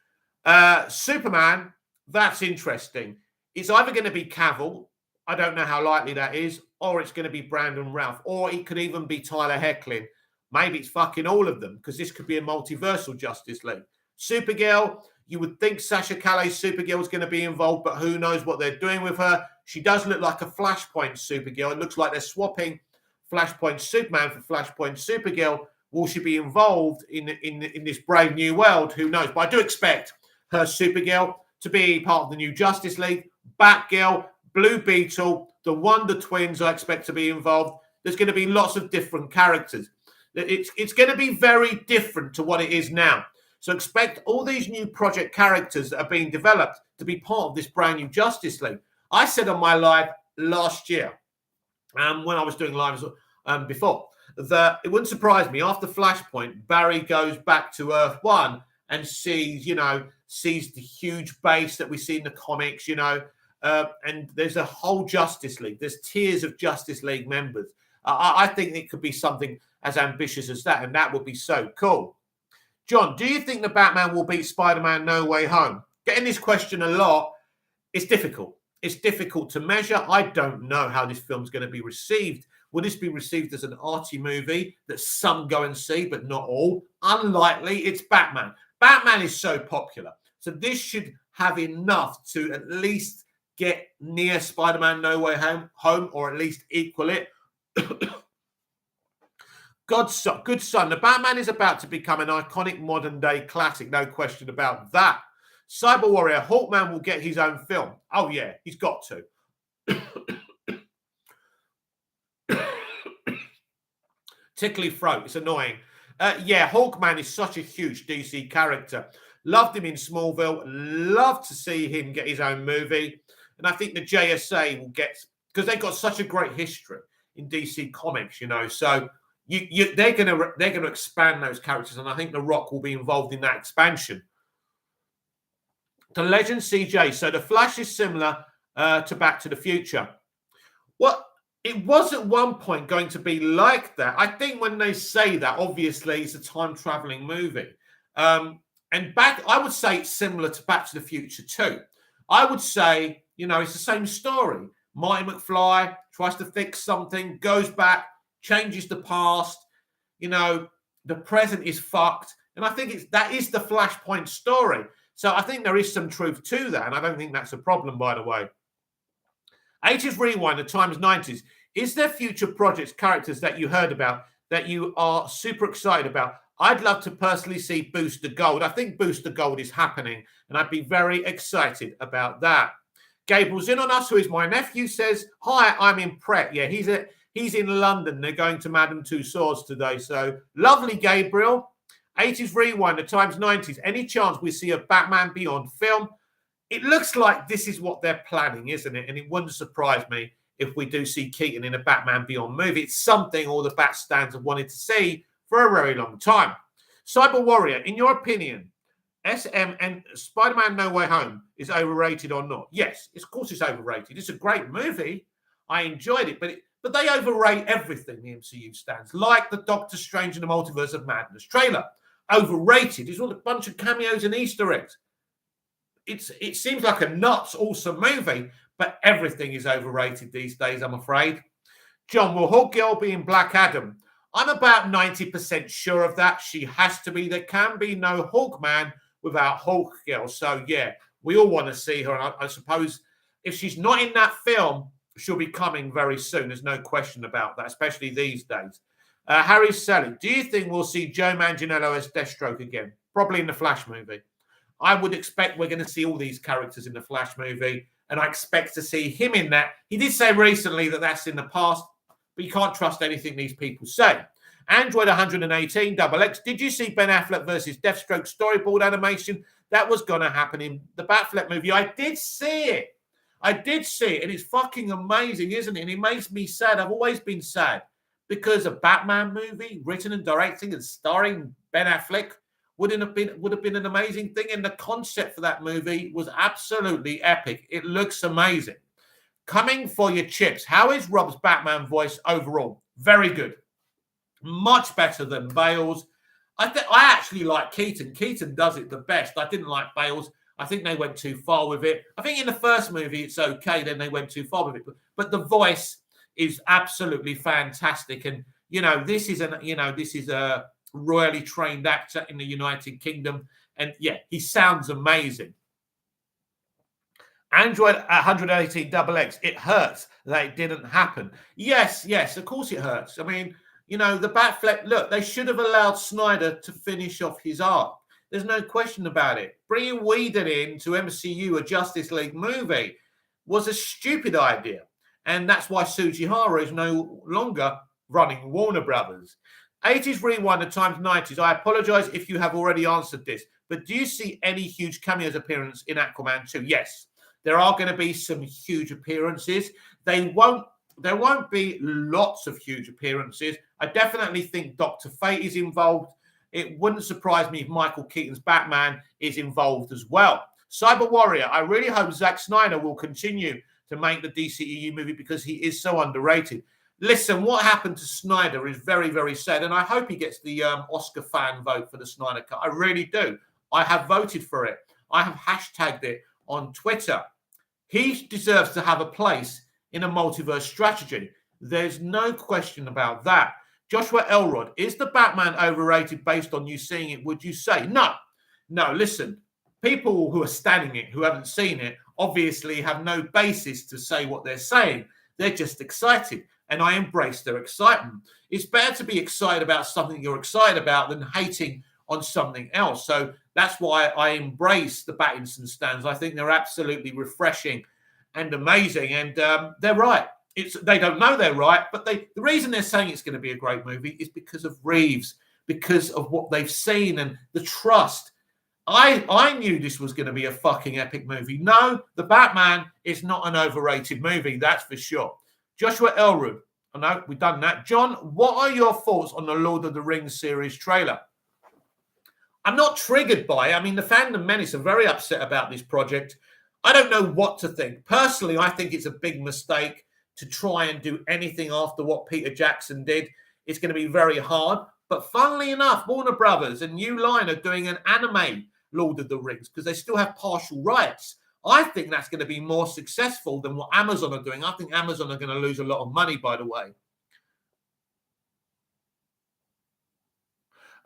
Superman, that's interesting. It's either going to be Cavill, I don't know how likely that is, or it's going to be Brandon Routh, or it could even be Tyler Hoechlin. Maybe it's fucking all of them, because this could be a multiversal Justice League. Supergirl, you would think Sasha Calle's Supergirl is going to be involved, but who knows what they're doing with her. She does look like a Flashpoint Supergirl. It looks like they're swapping Flashpoint Superman for Flashpoint Supergirl. Will she be involved in this brave new world? Who knows? But I do expect her Supergirl to be part of the new Justice League. Batgirl, Blue Beetle, the Wonder Twins I expect to be involved. There's going to be lots of different characters. It's going to be very different to what it is now. So expect all these new project characters that are being developed to be part of this brand new Justice League. I said on my live last year, when I was doing lives before, that it wouldn't surprise me after Flashpoint, Barry goes back to Earth 1 and sees the huge base that we see in the comics, and there's a whole Justice League. There's tiers of Justice League members. I think it could be something as ambitious as that, and that would be so cool. John, do you think the Batman will beat Spider-Man No Way Home? Getting this question a lot. It's difficult. It's difficult to measure. I don't know how this film's going to be received. Will this be received as an arty movie that some go and see, but not all? Unlikely. It's Batman. Batman is so popular. So this should have enough to at least get near Spider-Man No Way Home, or at least equal it. Good son. The Batman is about to become an iconic modern-day classic. No question about that. Cyber Warrior, Hawkman will get his own film. Oh, yeah, he's got to. Tickly throat. It's annoying. Hawkman is such a huge DC character. Loved him in Smallville. Love to see him get his own movie. And I think the JSA will get, because they've got such a great history in DC Comics, So they're going to expand those characters, and I think The Rock will be involved in that expansion. The Legend CJ. So the Flash is similar to Back to the Future. Well, it was at one point going to be like that. I think when they say that, obviously it's a time-traveling movie. And I would say it's similar to Back to the Future too. I would say, it's the same story. Marty McFly tries to fix something, goes back, changes the past. The present is fucked. And I think that is the Flashpoint story. So I think there is some truth to that. And I don't think that's a problem, by the way. 80s Rewind, the times 90s. Is there future projects, characters that you heard about that you are super excited about? I'd love to personally see Booster Gold. I think Booster Gold is happening, and I'd be very excited about that. Gabriel's in on us, who is my nephew, says, hi, I'm in Pret. Yeah, he's in London. They're going to Madame Tussauds today. So lovely, Gabriel. 80s Rewind, the times 90s. Any chance we see a Batman Beyond film? It looks like this is what they're planning, isn't it? And it wouldn't surprise me if we do see Keaton in a Batman Beyond movie. It's something all the Bat stands have wanted to see for a very long time. Cyber Warrior, in your opinion, SM and Spider-Man No Way Home is overrated or not? Yes, of course it's overrated. It's a great movie. I enjoyed it, but they overrate everything, the MCU stands, like the Doctor Strange and the Multiverse of Madness trailer. Overrated. It's all a bunch of cameos and Easter eggs. It seems like a nuts, awesome movie, but everything is overrated these days, I'm afraid. John, will Hawk Girl be in Black Adam? I'm about 90% sure of that. She has to be. There can be no Hawkman without Hawk Girl. So, yeah, we all want to see her. And I suppose if she's not in that film, she'll be coming very soon. There's no question about that, especially these days. Harry Sally, do you think we'll see Joe Manginello as Deathstroke again? Probably in the Flash movie. I would expect we're going to see all these characters in the Flash movie, and I expect to see him in that. He did say recently that that's in the past, but you can't trust anything these people say. Android 118, XX, did you see Ben Affleck versus Deathstroke storyboard animation? That was going to happen in the Batfleck movie. I did see it. And it's fucking amazing, isn't it? And it makes me sad. I've always been sad because a Batman movie written and directing and starring Ben Affleck would have been an amazing thing. And the concept for that movie was absolutely epic. It looks amazing. Coming for your chips. How is Rob's Batman voice overall? Very good. Much better than Bale's. I actually like Keaton. Keaton does it the best. I didn't like Bale's. I think they went too far with it. I think in the first movie it's okay. Then they went too far with it. But the voice is absolutely fantastic. And this is a royally trained actor in the United Kingdom. And yeah, he sounds amazing. Android 118 XX, it hurts that it didn't happen. Yes, of course it hurts. I mean, the Batfleck, look, they should have allowed Snyder to finish off his arc. There's no question about it. Bringing Whedon into MCU, a Justice League movie, was a stupid idea. And that's why Sujihara is no longer running Warner Brothers. 80s Rewind at times 90s. I apologize if you have already answered this, but do you see any huge cameos appearance in Aquaman 2? Yes, there are going to be some huge appearances. There won't be lots of huge appearances. I definitely think Dr. Fate is involved. It wouldn't surprise me if Michael Keaton's Batman is involved as well. Cyber Warrior, I really hope Zack Snyder will continue to make the DCEU movie because he is so underrated. Listen, what happened to Snyder is very, very sad, and I hope he gets the Oscar fan vote for the Snyder Cut. I really do. I have voted for it. I have hashtagged it on Twitter. He deserves to have a place in a multiverse strategy. There's no question about that. Joshua Elrod, is the Batman overrated based on you seeing it, would you say? No, listen, people who are standing it, who haven't seen it, obviously have no basis to say what they're saying. They're just excited, and I embrace their excitement. It's better to be excited about something you're excited about than hating on something else. So that's why I embrace the Pattinson stands. I think they're absolutely refreshing and amazing, and they're right. They don't know they're right, but the reason they're saying it's going to be a great movie is because of Reeves, because of what they've seen and the trust. I knew this was going to be a fucking epic movie. No, The Batman is not an overrated movie, that's for sure. Joshua Elrod, I know we've done that. John, what are your thoughts on the Lord of the Rings series trailer? I'm not triggered by it. I mean, the Fandom Menace are very upset about this project. I don't know what to think. Personally, I think it's a big mistake to try and do anything after what Peter Jackson did. It's going to be very hard. But funnily enough, Warner Brothers and New Line are doing an anime Lord of the Rings because they still have partial rights. I think that's going to be more successful than what Amazon are doing. I think Amazon are going to lose a lot of money, by the way.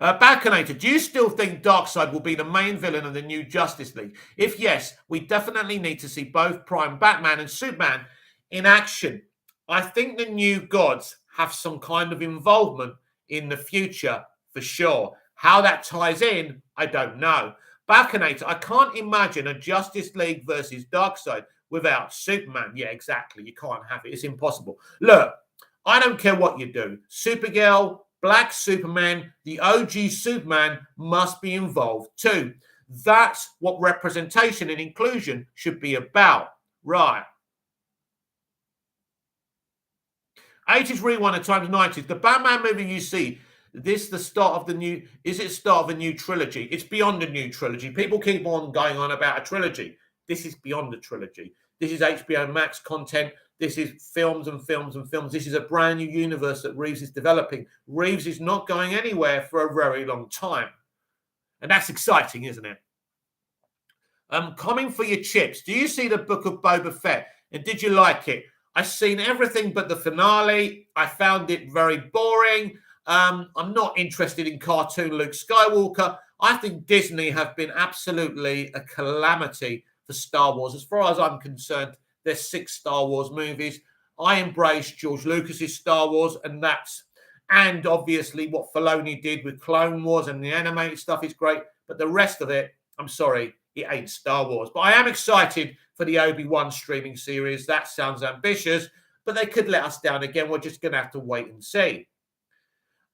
Balconator, do you still think Darkseid will be the main villain of the new Justice League? If yes, we definitely need to see both Prime Batman and Superman in action. I think the new gods have some kind of involvement in the future for sure. How that ties in, I don't know. Balconator, I can't imagine a Justice League versus Darkseid without Superman. Yeah, exactly. You can't have it. It's impossible. Look, I don't care what you do. Supergirl, Black Superman, the OG Superman must be involved too. That's what representation and inclusion should be about. Right. 80s rewind at times 90s. The Batman movie you see, this the start of the new, is it start of a new trilogy? It's beyond a new trilogy. People keep on going on about a trilogy. This is beyond the trilogy. This is HBO Max content. This is films and films and films. This is a brand new universe that Reeves is developing. Reeves is not going anywhere for a very long time. And that's exciting, isn't it? Coming for your chips. Do you see the Book of Boba Fett? And did you like it? I've seen everything but the finale. I found it very boring. I'm not interested in cartoon Luke Skywalker. I think Disney have been absolutely a calamity for Star Wars. As far as I'm concerned, there's 6 Star Wars movies. I embrace George Lucas's Star Wars, and obviously what Filoni did with Clone Wars and the animated stuff is great. But the rest of it, I'm sorry, it ain't Star Wars. But I am excited for the Obi-Wan streaming series. That sounds ambitious, but they could let us down again. We're just going to have to wait and see.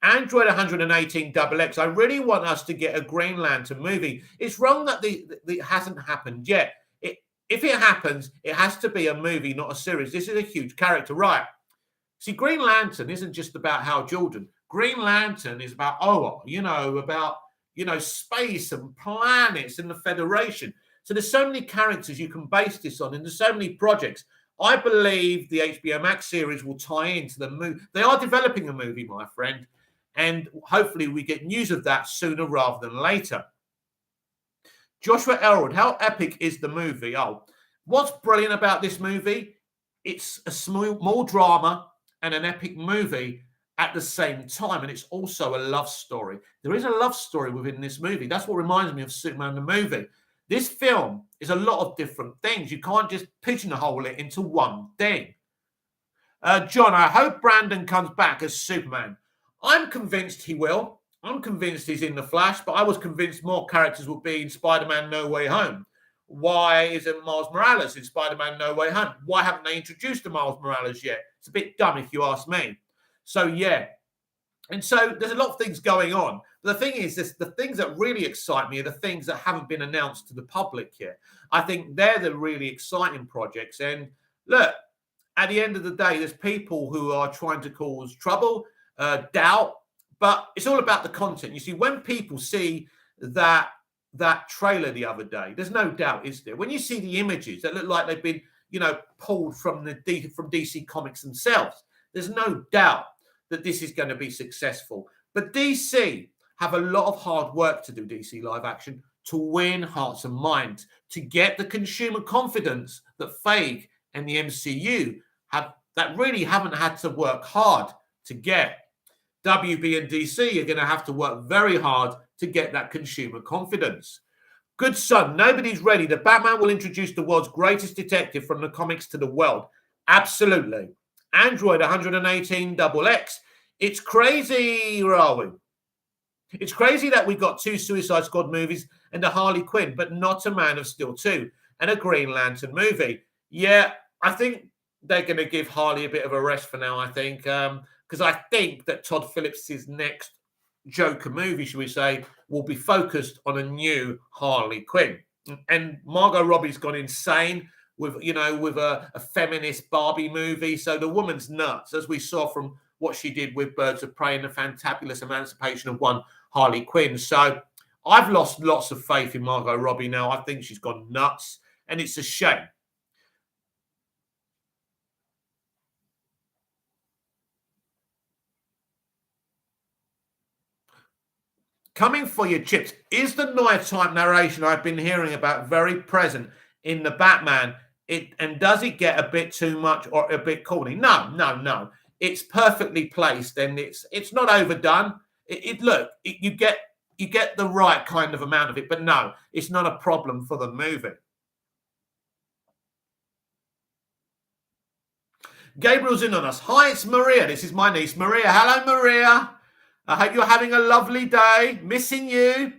Android 118 XX, I really want us to get a Green Lantern movie. It's wrong that it hasn't happened yet. If it happens, it has to be a movie, not a series. This is a huge character, right? See, Green Lantern isn't just about Hal Jordan. Green Lantern is about about space and planets and the Federation. So there's so many characters you can base this on, and there's so many projects. I believe the HBO Max series will tie into the movie. They are developing a movie, my friend, and hopefully we get news of that sooner rather than later. Joshua Elrod, how epic is the movie? Oh, what's brilliant about this movie? It's a small drama and an epic movie at the same time, and it's also a love story. There is a love story within this movie. That's what reminds me of Superman the movie. This film is a lot of different things. You can't just pigeonhole it into one thing. John, I hope Brandon comes back as Superman. I'm convinced he will. I'm convinced he's in The Flash, but I was convinced more characters would be in Spider-Man No Way Home. Why isn't Miles Morales in Spider-Man No Way Home? Why haven't they introduced the Miles Morales yet? It's a bit dumb if you ask me. So, yeah. And so there's a lot of things going on. But the thing is, the things that really excite me are the things that haven't been announced to the public yet. I think they're the really exciting projects. And look, at the end of the day, there's people who are trying to cause trouble, doubt, but it's all about the content. You see, when people see that trailer the other day, there's no doubt, is there? When you see the images that look like they've been, pulled from DC Comics themselves, there's no doubt that this is going to be successful. But DC have a lot of hard work to do, DC live action, to win hearts and minds, to get the consumer confidence that Feige and the MCU have, that really haven't had to work hard to get. WB and DC are going to have to work very hard to get that consumer confidence. Good son, nobody's ready. The Batman will introduce the world's greatest detective from the comics to the world. Absolutely. Android 118 XX. It's crazy, where are we? It's crazy that we got 2 Suicide Squad movies and a Harley Quinn, but not a Man of Steel 2 and a Green Lantern movie. Yeah, I think they're going to give Harley a bit of a rest for now, I think. Because I think that Todd Phillips' next Joker movie, should we say, will be focused on a new Harley Quinn. And Margot Robbie's gone insane with a feminist Barbie movie. So the woman's nuts, as we saw from what she did with Birds of Prey and the fantabulous emancipation of one Harley Quinn. So I've lost lots of faith in Margot Robbie now. I think she's gone nuts, and it's a shame. Coming for your chips. Is the nighttime narration I've been hearing about very present in the Batman? And does it get a bit too much or a bit corny? No. It's perfectly placed and it's not overdone. You get the right kind of amount of it, but no, it's not a problem for the movie. Gabriel's in on us. Hi, it's Maria. This is my niece, Maria. Hello, Maria. I hope you're having a lovely day. Missing you.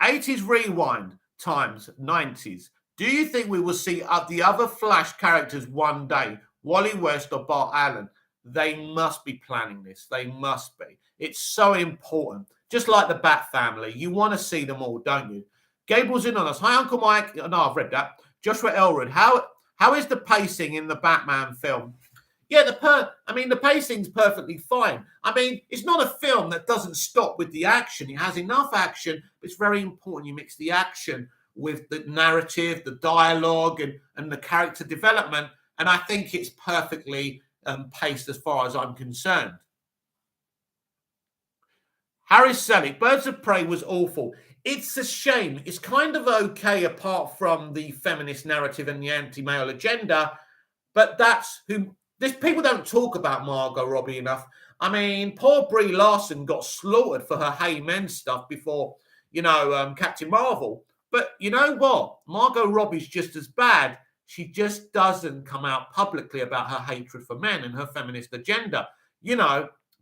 80s rewind times 90s. Do you think we will see the other Flash characters one day? Wally West or Bart Allen? They must be planning this. They must be. It's so important. Just like the Bat family. You want to see them all, don't you? Gabriel's in on us. Hi, Uncle Mike. No, I've read that. Joshua Elrod. How is the pacing in the Batman film? Yeah, the pacing's perfectly fine. I mean, it's not a film that doesn't stop with the action. It has enough action, but it's very important you mix the action with the narrative, the dialogue, and the character development. And I think it's perfectly paced as far as I'm concerned. Harris Selick, Birds of Prey was awful. It's a shame. It's kind of okay apart from the feminist narrative and the anti-male agenda, but that's who... People don't talk about Margot Robbie enough. I mean, poor Brie Larson got slaughtered for her Hey Men stuff before, Captain Marvel. But you know what? Margot Robbie's just as bad. She just doesn't come out publicly about her hatred for men and her feminist agenda.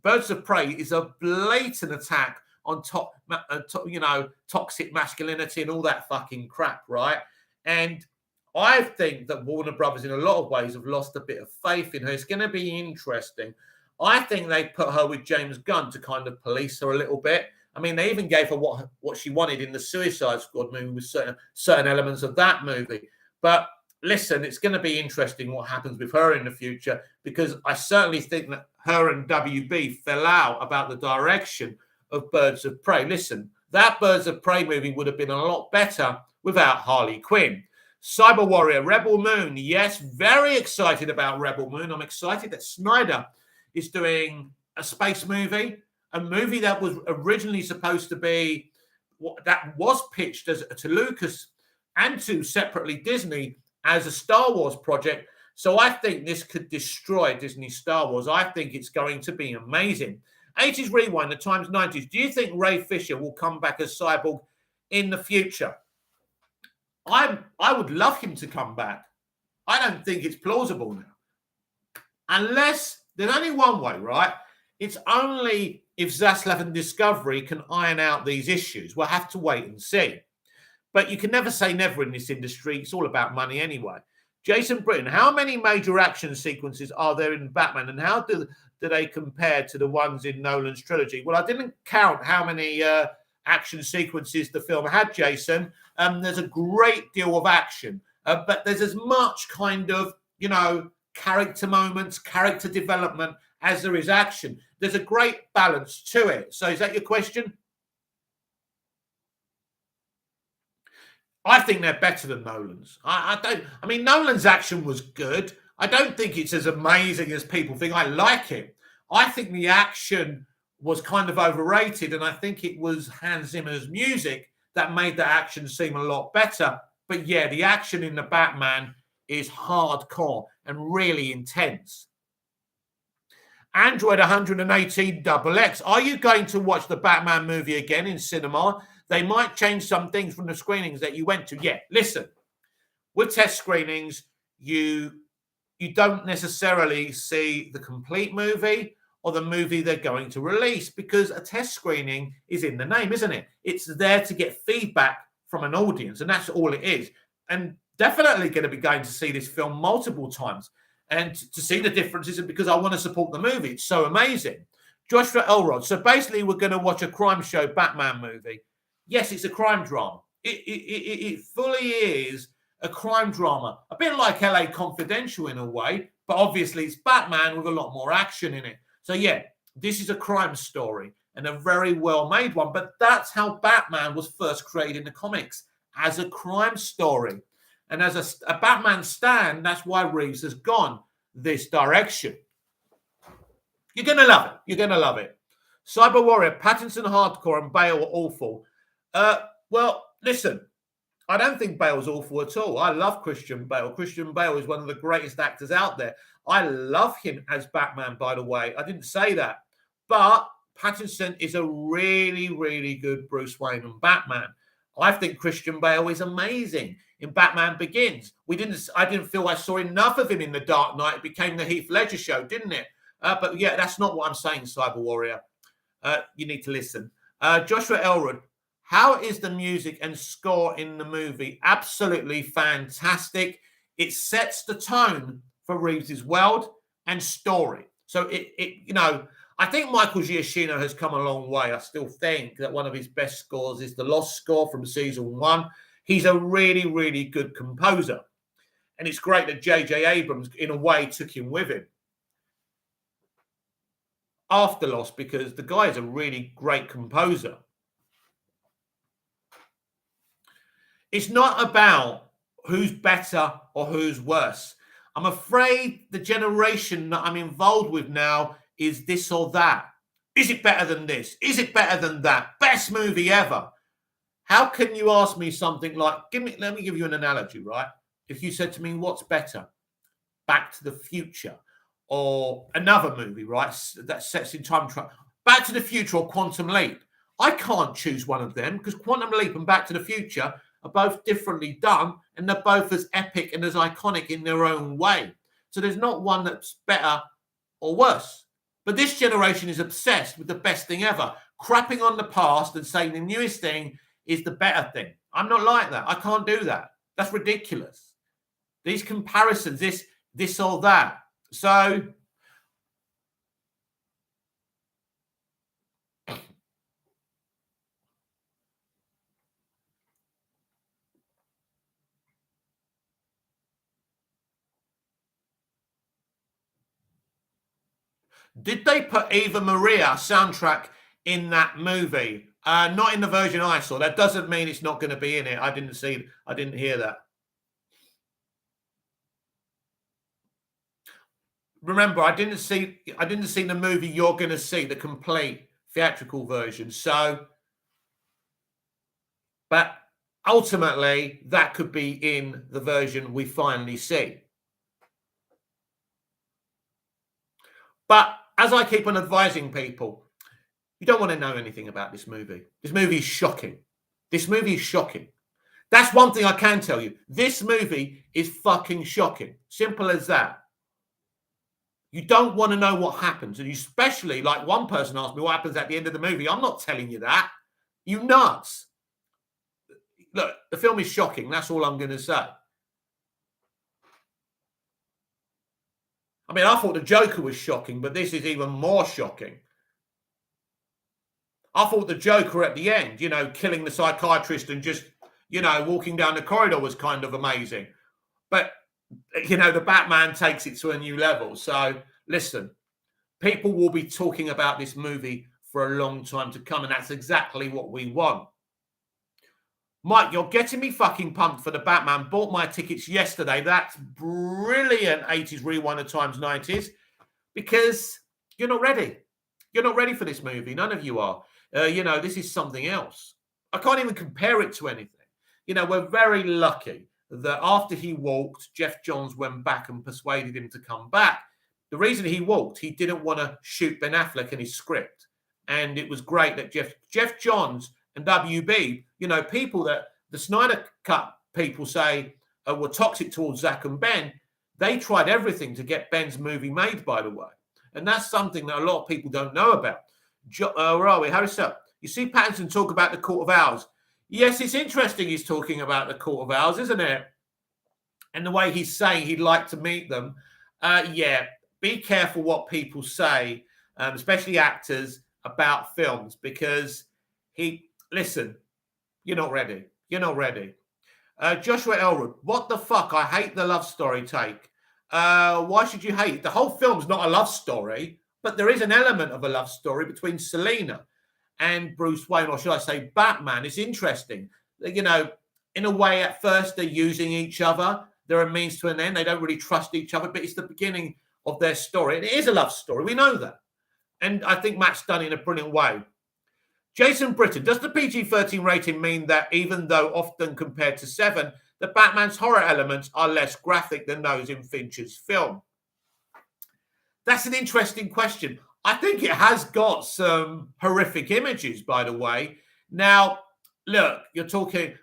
Birds of Prey is a blatant attack on toxic masculinity and all that fucking crap, right? And I think that Warner Brothers, in a lot of ways, have lost a bit of faith in her. It's going to be interesting. I think they put her with James Gunn to kind of police her a little bit. I mean, they even gave her what she wanted in the Suicide Squad movie with certain elements of that movie. But listen, it's going to be interesting what happens with her in the future, because I certainly think that her and WB fell out about the direction of Birds of Prey. Listen, that Birds of Prey movie would have been a lot better without Harley Quinn. Cyber Warrior, Rebel Moon. Yes, very excited about Rebel Moon. I'm excited that Snyder is doing a space movie, a movie that was originally supposed to be, that was pitched to Lucas and to separately Disney as a Star Wars project. So I think this could destroy Disney Star Wars. I think it's going to be amazing. 80s Rewind, the times 90s. Do you think Ray Fisher will come back as Cyborg in the future? I would love him to come back. I don't think it's plausible now. Unless, there's only one way, right? It's only if Zaslav and Discovery can iron out these issues. We'll have to wait and see. But you can never say never in this industry. It's all about money anyway. Jason Britton, how many major action sequences are there in Batman, and how do they compare to the ones in Nolan's trilogy? Well, I didn't count how many action sequences the film had, Jason. There's a great deal of action, but there's as much kind of, character moments, character development as there is action. There's a great balance to it. So is that your question? I think they're better than Nolan's. I mean, Nolan's action was good. I don't think it's as amazing as people think. I like it. I think the action was kind of overrated, and I think it was Hans Zimmer's music that made the action seem a lot better. But yeah, the action in the Batman is hardcore and really intense. Android 118 XX. Are you going to watch the Batman movie again in cinema? They might change some things from the screenings that you went to. Yeah, listen, with test screenings, you don't necessarily see the complete movie or the movie they're going to release, because a test screening is in the name, isn't it? It's there to get feedback from an audience, and that's all it is. And definitely going to be going to see this film multiple times and to see the differences, and because I want to support the movie. It's so amazing. Joshua Elrod. So basically, we're going to watch a crime show Batman movie. Yes, it's a crime drama. It fully is a crime drama. A bit like LA Confidential in a way, but obviously it's Batman with a lot more action in it. So yeah, this is a crime story and a very well-made one, but that's how Batman was first created in the comics, as a crime story. And as a Batman stan, that's why Reeves has gone this direction. You're going to love it. You're going to love it. Cyber Warrior, Pattinson hardcore and Bale are awful. Well, listen, I don't think Bale's awful at all. I love Christian Bale. Christian Bale is one of the greatest actors out there. I love him as Batman, by the way. I didn't say that. But Pattinson is a really, really good Bruce Wayne and Batman. I think Christian Bale is amazing in Batman Begins. I didn't feel I saw enough of him in The Dark Knight. It became the Heath Ledger show, didn't it? But yeah, that's not what I'm saying, Cyber Warrior. You need to listen. Joshua Elrod, how is the music and score in the movie? Absolutely fantastic. It sets the tone for Reeves' world and story. So I think Michael Giacchino has come a long way. I still think that one of his best scores is the Lost score from season 1. He's a really, really good composer. And it's great that J.J. Abrams, in a way, took him with him after Lost, because the guy is a really great composer. It's not about who's better or who's worse. I'm afraid the generation that I'm involved with now is this or that. Is it better than this? Is it better than that? Best movie ever. How can you ask me something like, let me give you an analogy, right? If you said to me, what's better? Back to the Future or another movie, right, that sets in time travel. Back to the Future or Quantum Leap. I can't choose one of them because Quantum Leap and Back to the Future are both differently done and they're both as epic and as iconic in their own way. So there's not one that's better or worse. But this generation is obsessed with the best thing ever, crapping on the past and saying the newest thing is the better thing. I'm not like that. I can't do that. That's ridiculous. These comparisons, this or that. So did they put Eva Maria soundtrack in that movie? Not in the version I saw. That doesn't mean it's not going to be in it. I didn't hear that. Remember, I didn't see the movie you're going to see, the complete theatrical version. So, but ultimately, that could be in the version we finally see. But as I keep on advising people, you don't want to know anything about this movie. This movie is shocking. This movie is shocking. That's one thing I can tell you. This movie is fucking shocking. Simple as that. You don't want to know what happens. And especially, like one person asked me what happens at the end of the movie. I'm not telling you that. You nuts. Look, the film is shocking. That's all I'm going to say. I mean, I thought the Joker was shocking, but this is even more shocking. I thought the Joker at the end, killing the psychiatrist and just, walking down the corridor was kind of amazing. But, the Batman takes it to a new level. So, listen, people will be talking about this movie for a long time to come, and that's exactly what we want. Mike, you're getting me fucking pumped for the Batman. Bought my tickets yesterday. That's brilliant 80s rewind of times 90s because you're not ready. You're not ready for this movie. None of you are. This is something else. I can't even compare it to anything. We're very lucky that after he walked, Jeff Johns went back and persuaded him to come back. The reason he walked, he didn't want to shoot Ben Affleck in his script. And it was great that Jeff Johns and WB, people that the Snyder Cut people say were toxic towards Zack and Ben, they tried everything to get Ben's movie made, by the way. And that's something that a lot of people don't know about. Where are we? Harris up. You see Pattinson talk about the Court of Owls. Yes, it's interesting he's talking about the Court of Owls, isn't it? And the way he's saying he'd like to meet them. Be careful what people say, especially actors, about films, because listen, you're not ready. You're not ready. Joshua Elrod, what the fuck? I hate the love story take. Why should you hate it? The whole film's not a love story, but there is an element of a love story between Selina and Bruce Wayne, or should I say Batman. It's interesting. In a way, at first, they're using each other. They're a means to an end. They don't really trust each other, but it's the beginning of their story. And it is a love story. We know that. And I think Matt's done it in a brilliant way. Jason Britton, does the PG-13 rating mean that even though often compared to 7, the Batman's horror elements are less graphic than those in Fincher's film? That's an interesting question. I think it has got some horrific images, by the way. Now, look, you're talking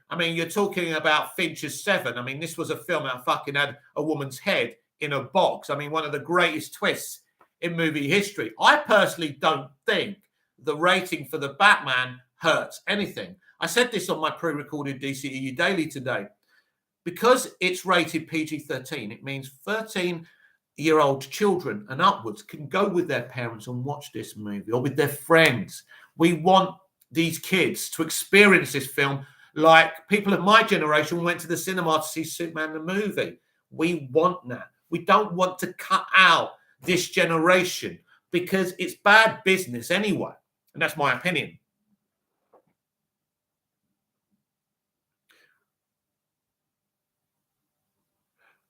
about Fincher's 7. I mean, this was a film that fucking had a woman's head in a box. I mean, one of the greatest twists in movie history. I personally don't think the rating for the Batman hurts anything. I said this on my pre-recorded DCEU Daily today. Because it's rated PG-13, it means 13-year-old children and upwards can go with their parents and watch this movie, or with their friends. We want these kids to experience this film like people of my generation went to the cinema to see Superman the movie. We want that. We don't want to cut out this generation because it's bad business anyway. And that's my opinion.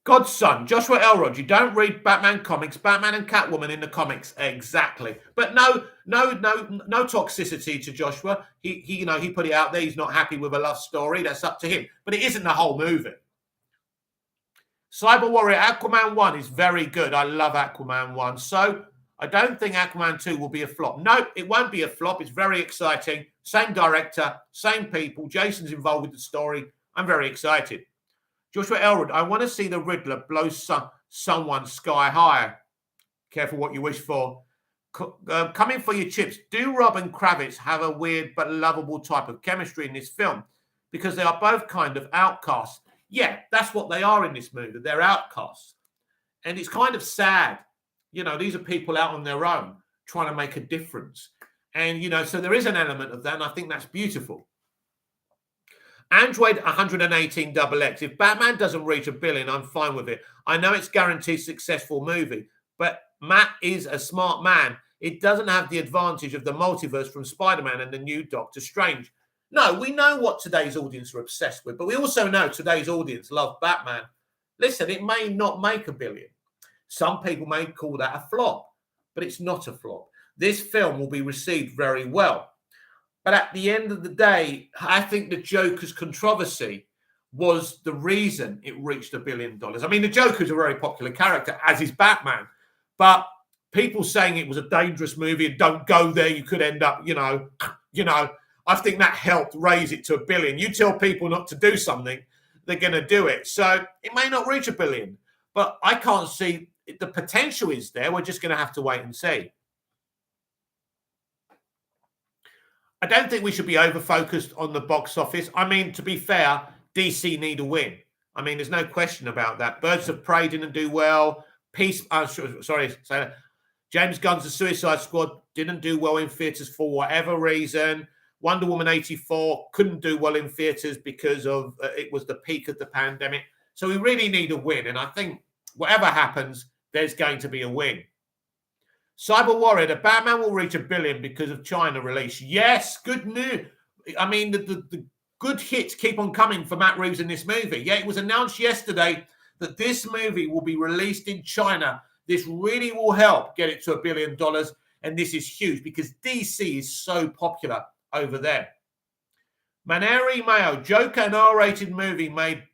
Godson, Joshua Elrod, you don't read Batman comics, Batman and Catwoman in the comics. Exactly. But no toxicity to Joshua. He put it out there. He's not happy with a love story. That's up to him. But it isn't the whole movie. Cyber Warrior, Aquaman 1 is very good. I love Aquaman 1. So I don't think Aquaman 2 will be a flop. No, it won't be a flop. It's very exciting. Same director, same people. Jason's involved with the story. I'm very excited. Joshua Elrod, I want to see the Riddler blow someone sky high. Careful what you wish for. Coming for your chips. Do Rob and Kravitz have a weird but lovable type of chemistry in this film? Because they are both kind of outcasts. Yeah, that's what they are in this movie. They're outcasts. And it's kind of sad. These are people out on their own trying to make a difference. And, so there is an element of that, and I think that's beautiful. Android 118 XX. If Batman doesn't reach $1 billion, I'm fine with it. I know it's guaranteed successful movie, but Matt is a smart man. It doesn't have the advantage of the multiverse from Spider-Man and the new Doctor Strange. No, we know what today's audience are obsessed with, but we also know today's audience love Batman. Listen, it may not make $1 billion. Some people may call that a flop, but it's not a flop. This film will be received very well. But at the end of the day, I think the Joker's controversy was the reason it reached $1 billion. I mean, the Joker's a very popular character, as is Batman. But people saying it was a dangerous movie and don't go there, you could end up, I think that helped raise it to $1 billion. You tell people not to do something, they're going to do it. So it may not reach $1 billion. But I can't see, the potential is there. We're just going to have to wait and see. I don't think we should be over-focused on the box office. I mean, to be fair, DC need a win. I mean, there's no question about that. Birds of Prey didn't do well. James Gunn's The Suicide Squad didn't do well in theatres for whatever reason. Wonder Woman 84 couldn't do well in theatres because of it was the peak of the pandemic. So we really need a win. And I think whatever happens, there's going to be a win. Cyber Warrior, the Batman will reach $1 billion because of China release. Yes, good news. I mean, the good hits keep on coming for Matt Reeves in this movie. Yeah, it was announced yesterday that this movie will be released in China. This really will help get it to $1 billion. And this is huge because DC is so popular over there. Maneri Mayo, Joker, an R-rated movie, made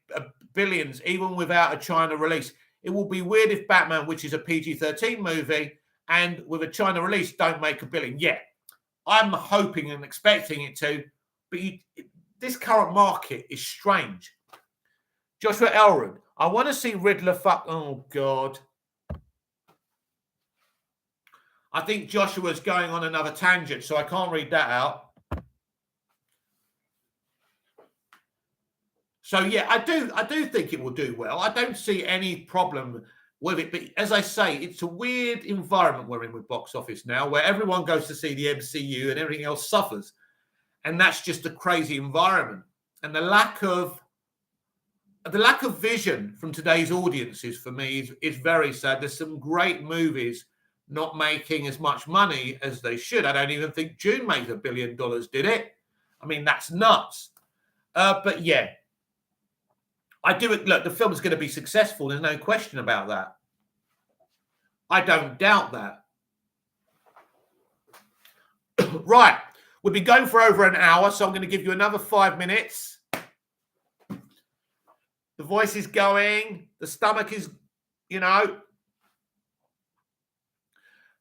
billions even without a China release. It will be weird if Batman, which is a PG-13 movie, and with a China release, don't make $1 billion. Yeah, I'm hoping and expecting it to, but this current market is strange. Joshua Elrod, I want to see Riddler fuck. Oh, God. I think Joshua's going on another tangent, so I can't read that out. So, yeah, I do think it will do well. I don't see any problem with it. But as I say, it's a weird environment we're in with box office now, where everyone goes to see the MCU and everything else suffers. And that's just a crazy environment. And the lack of vision from today's audiences, for me, is very sad. There's some great movies not making as much money as they should. I don't even think June made $1 billion, did it? I mean, that's nuts. But yeah, I do. Look, the film's going to be successful. There's no question about that. I don't doubt that. Right. We've been going for over an hour, so I'm going to give you another 5 minutes. The voice is going. The stomach is,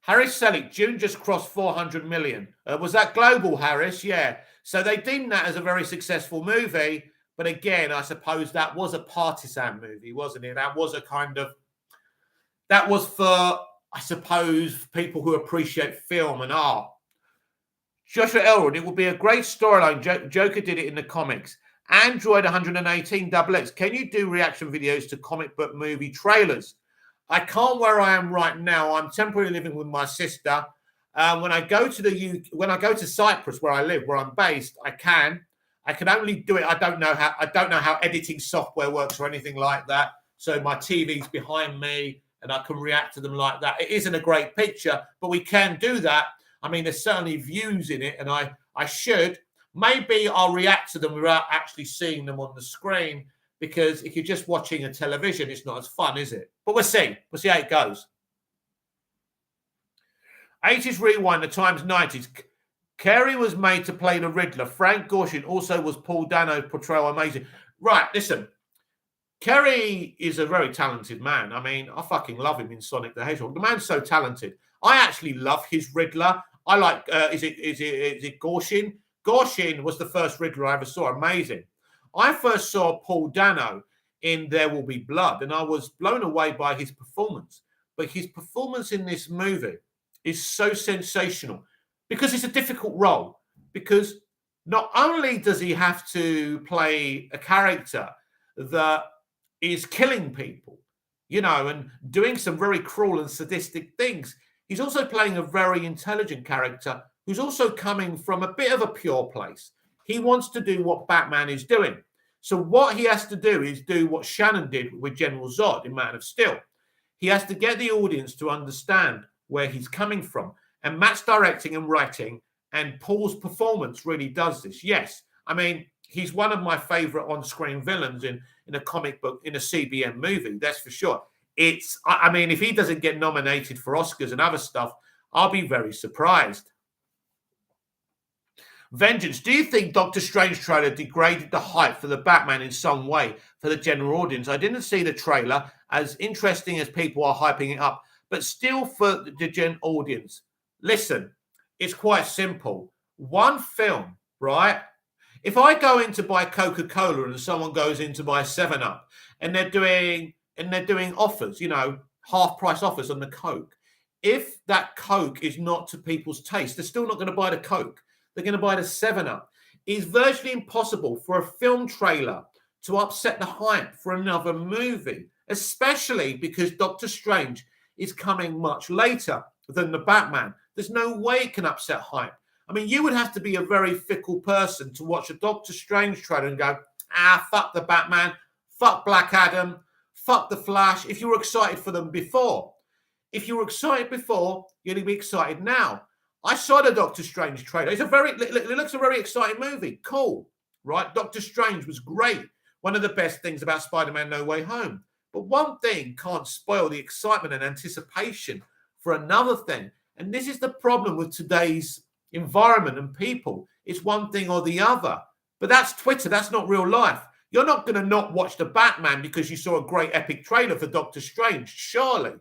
Harris Selick, June just crossed 400 million. Was that global, Harris? Yeah. So they deemed that as a very successful movie. But again, I suppose that was a partisan movie, wasn't it? That was for, I suppose, people who appreciate film and art. Joshua Elrod, it would be a great storyline. Joker did it in the comics. Android 118 XX, can you do reaction videos to comic book movie trailers? I can't where I am right now. I'm temporarily living with my sister. When I go to Cyprus, where I live, where I'm based, I can only do it. I don't know how editing software works or anything like that. So my TV's behind me and I can react to them like that. It isn't a great picture, but we can do that. I mean, there's certainly views in it, and I should. Maybe I'll react to them without actually seeing them on the screen, because if you're just watching a television, it's not as fun, is it? But we'll see. We'll see how it goes. 80s rewind, the times 90s. Carey was made to play the Riddler. Frank Gorshin also was Paul Dano's portrayal amazing. Right, listen. Carey is a very talented man. I mean, I fucking love him in Sonic the Hedgehog. The man's so talented. I actually love his Riddler. I like, is it Gorshin? Gorshin was the first Riddler I ever saw. Amazing. I first saw Paul Dano in There Will Be Blood, and I was blown away by his performance. But his performance in this movie is so sensational because it's a difficult role. Because not only does he have to play a character that is killing people, and doing some very cruel and sadistic things, he's also playing a very intelligent character who's also coming from a bit of a pure place. He wants to do what Batman is doing. So what he has to do is do what Shannon did with General Zod in Man of Steel. He has to get the audience to understand where he's coming from. And Matt's directing and writing, and Paul's performance really does this. Yes, I mean, he's one of my favorite on-screen villains in a comic book, in a CBM movie, that's for sure. I mean, if he doesn't get nominated for Oscars and other stuff, I'll be very surprised. Vengeance, do you think Doctor Strange trailer degraded the hype for the Batman in some way for the general audience? I didn't see the trailer, as interesting as people are hyping it up, but still for the gen audience. Listen, it's quite simple. One film, right? If I go in to buy Coca-Cola and someone goes in to buy 7-Up and they're doing offers, half price offers on the Coke. If that Coke is not to people's taste, they're still not going to buy the Coke. They're going to buy the 7-Up. It's virtually impossible for a film trailer to upset the hype for another movie, especially because Doctor Strange is coming much later than the Batman. There's no way it can upset hype. I mean, you would have to be a very fickle person to watch a Doctor Strange trailer and go, fuck the Batman, fuck Black Adam, fuck the Flash, if you were excited for them before. If you were excited before, you're going to be excited now. I saw the Doctor Strange trailer. It looks a very exciting movie. Cool, right? Doctor Strange was great. One of the best things about Spider-Man No Way Home. But one thing can't spoil the excitement and anticipation for another thing. And this is the problem with today's environment and people. It's one thing or the other. But that's Twitter. That's not real life. You're not going to not watch the Batman because you saw a great epic trailer for Doctor Strange, surely.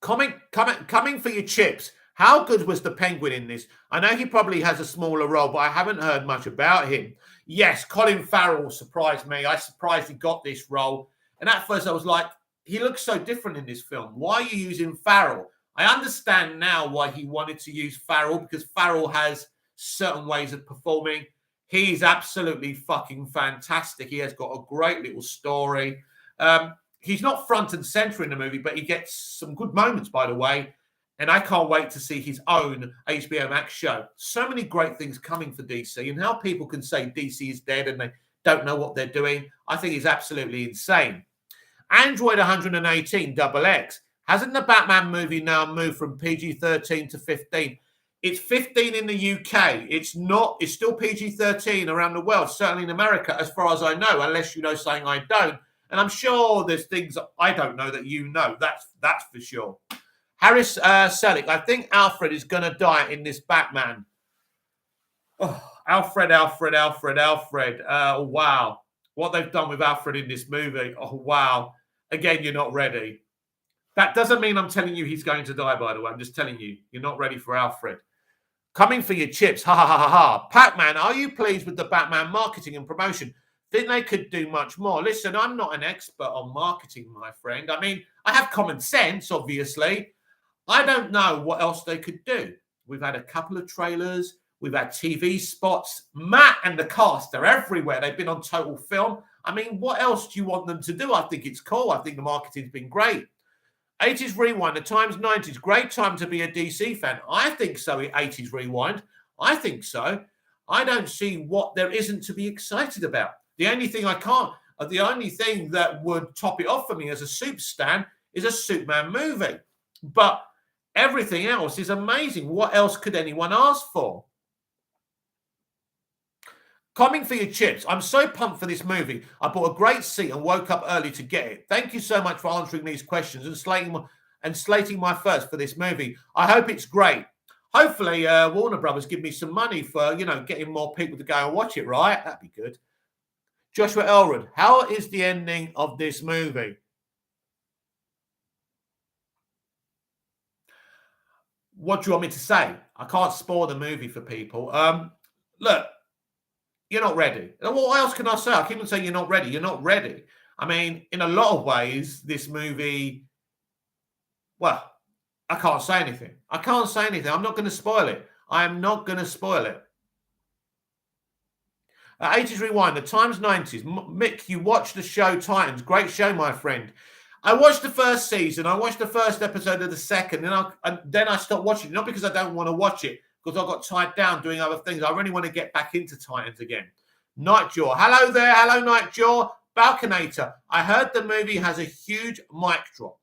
Coming for your chips. How good was the Penguin in this? I know he probably has a smaller role, but I haven't heard much about him. Yes, Colin Farrell surprised me. I was surprised he got this role. And at first I was like, he looks so different in this film. Why are you using Farrell? I understand now why he wanted to use Farrell, because Farrell has certain ways of performing. He's absolutely fucking fantastic. He has got a great little story. He's not front and center in the movie, but he gets some good moments, by the way. And I can't wait to see his own HBO Max show. So many great things coming for DC, and how people can say DC is dead and they don't know what they're doing, I think is absolutely insane. Android 118 XX. Hasn't the Batman movie now moved from PG-13 to 15? It's 15 in the UK. It's still PG-13 around the world, certainly in America, as far as I know, unless you know something I don't. And I'm sure there's things I don't know that you know. That's for sure. Harris Selick, I think Alfred is going to die in this Batman. Oh, Alfred. Wow. What they've done with Alfred in this movie. Oh, wow. Again, you're not ready. That doesn't mean I'm telling you he's going to die, by the way. I'm just telling you, you're not ready for Alfred. Coming for your chips. Ha, ha, ha, ha, ha. Pac-Man, are you pleased with the Batman marketing and promotion? Think they could do much more? Listen, I'm not an expert on marketing, my friend. I mean, I have common sense, obviously. I don't know what else they could do. We've had a couple of trailers. We've had TV spots. Matt and the cast are everywhere. They've been on Total Film. I mean, what else do you want them to do? I think it's cool. I think the marketing's been great. 80s Rewind, the times 90s, great time to be a DC fan. I think so, 80s Rewind. I think so. I don't see what there isn't to be excited about. The only thing that would top it off for me as a Super stan is a Superman movie. But everything else is amazing. What else could anyone ask for? Coming for your chips. I'm so pumped for this movie. I bought a great seat and woke up early to get it. Thank you so much for answering these questions and slating my first for this movie. I hope it's great. Hopefully, Warner Brothers give me some money for, getting more people to go and watch it, right? That'd be good. Joshua Elrod, how is the ending of this movie? What do you want me to say? I can't spoil the movie for people. Look, you're not ready. What else can I say? I keep on saying you're not ready. You're not ready. I mean, in a lot of ways, this movie, well, I can't say anything. I can't say anything. I'm not going to spoil it. I am not going to spoil it. 80s Rewind, the times 90s. Mick, you watched the show Titans. Great show, my friend. I watched the first season. I watched the first episode of the second. And then I stopped watching it. Not because I don't want to watch it, because I got tied down doing other things. I really want to get back into Titans again. Nightjaw. Hello there. Hello, Nightjaw. Balconator. I heard the movie has a huge mic drop.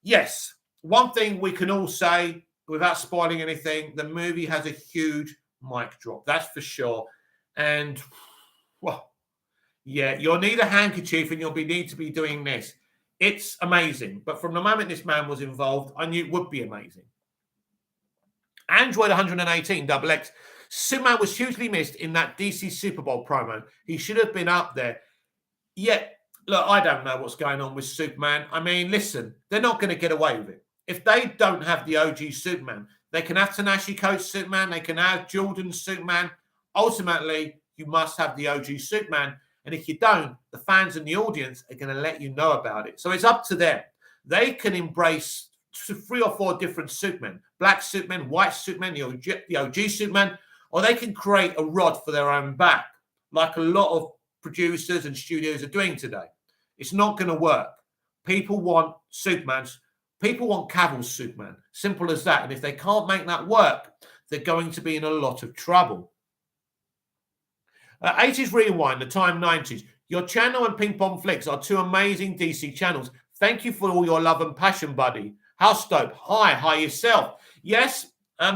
Yes. One thing we can all say, without spoiling anything, the movie has a huge mic drop. That's for sure. And, well, yeah, you'll need a handkerchief and you'll need to be doing this. It's amazing. But from the moment this man was involved, I knew it would be amazing. Android 118 XX. Superman was hugely missed in that DC Super Bowl promo. He should have been up there. Yet, look, I don't know what's going on with Superman. I mean, listen, they're not going to get away with it. If they don't have the OG Superman, they can have Tanahashi Coach Superman, they can have Jordan Superman. Ultimately, you must have the OG Superman. And if you don't, the fans and the audience are going to let you know about it. So it's up to them. They can embrace 3 or 4 different Supermen. Black Superman, white Superman, the OG Superman. Or they can create a rod for their own back, like a lot of producers and studios are doing today. It's not going to work. People want Supermans. People want Cavill's Superman. Simple as that. And if they can't make that work, they're going to be in a lot of trouble. 80s Rewind, the time 90s. Your channel and Ping Pong Flicks are 2 amazing DC channels. Thank you for all your love and passion, buddy. House Dope. Hi yourself. Yes,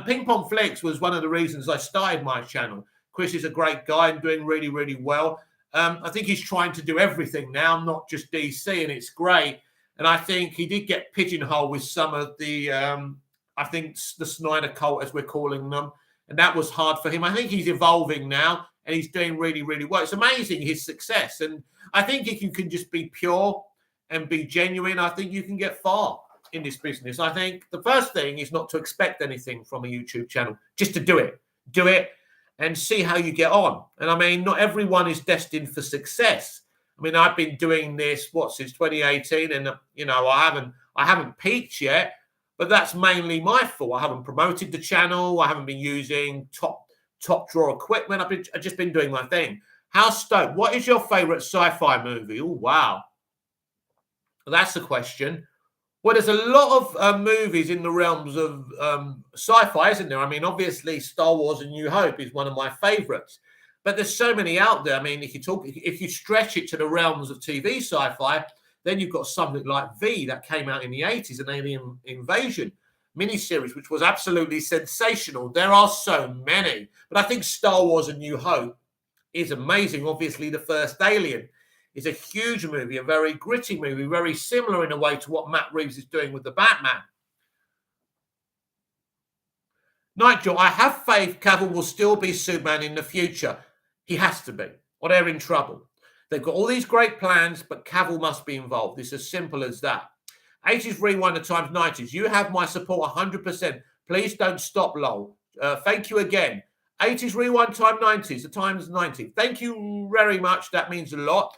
Ping Pong Flicks was one of the reasons I started my channel. Chris is a great guy and doing really, really well. I think he's trying to do everything now, not just DC, and it's great. And I think he did get pigeonholed with some of the, I think, the Snyder cult, as we're calling them. And that was hard for him. I think he's evolving now, and he's doing really, really well. It's amazing, his success. And I think if you can just be pure and be genuine, I think you can get far in this business. I think the first thing is not to expect anything from a YouTube channel, just to do it. Do it and see how you get on. And I mean, not everyone is destined for success. I mean, I've been doing this, since 2018, and, I haven't peaked yet, but that's mainly my fault. I haven't promoted the channel. I haven't been using top drawer equipment. I've just been doing my thing. How stoked? What is your favorite sci-fi movie? Oh, wow. That's the question. Well, there's a lot of movies in the realms of sci-fi, isn't there? I mean, obviously, Star Wars and New Hope is one of my favorites. But there's so many out there. I mean, if you stretch it to the realms of TV sci-fi, then you've got something like V that came out in the 80s, an Alien Invasion miniseries, which was absolutely sensational. There are so many. But I think Star Wars and New Hope is amazing. Obviously, the first Alien is a huge movie, a very gritty movie, very similar in a way to what Matt Reeves is doing with the Batman. Nigel, I have faith Cavill will still be Superman in the future. He has to be, or they're in trouble. They've got all these great plans, but Cavill must be involved. It's as simple as that. 80s rewind the times 90s. You have my support 100%. Please don't stop, lol. Thank you again. 80s rewind time 90s, the times 90s. Thank you very much. That means a lot.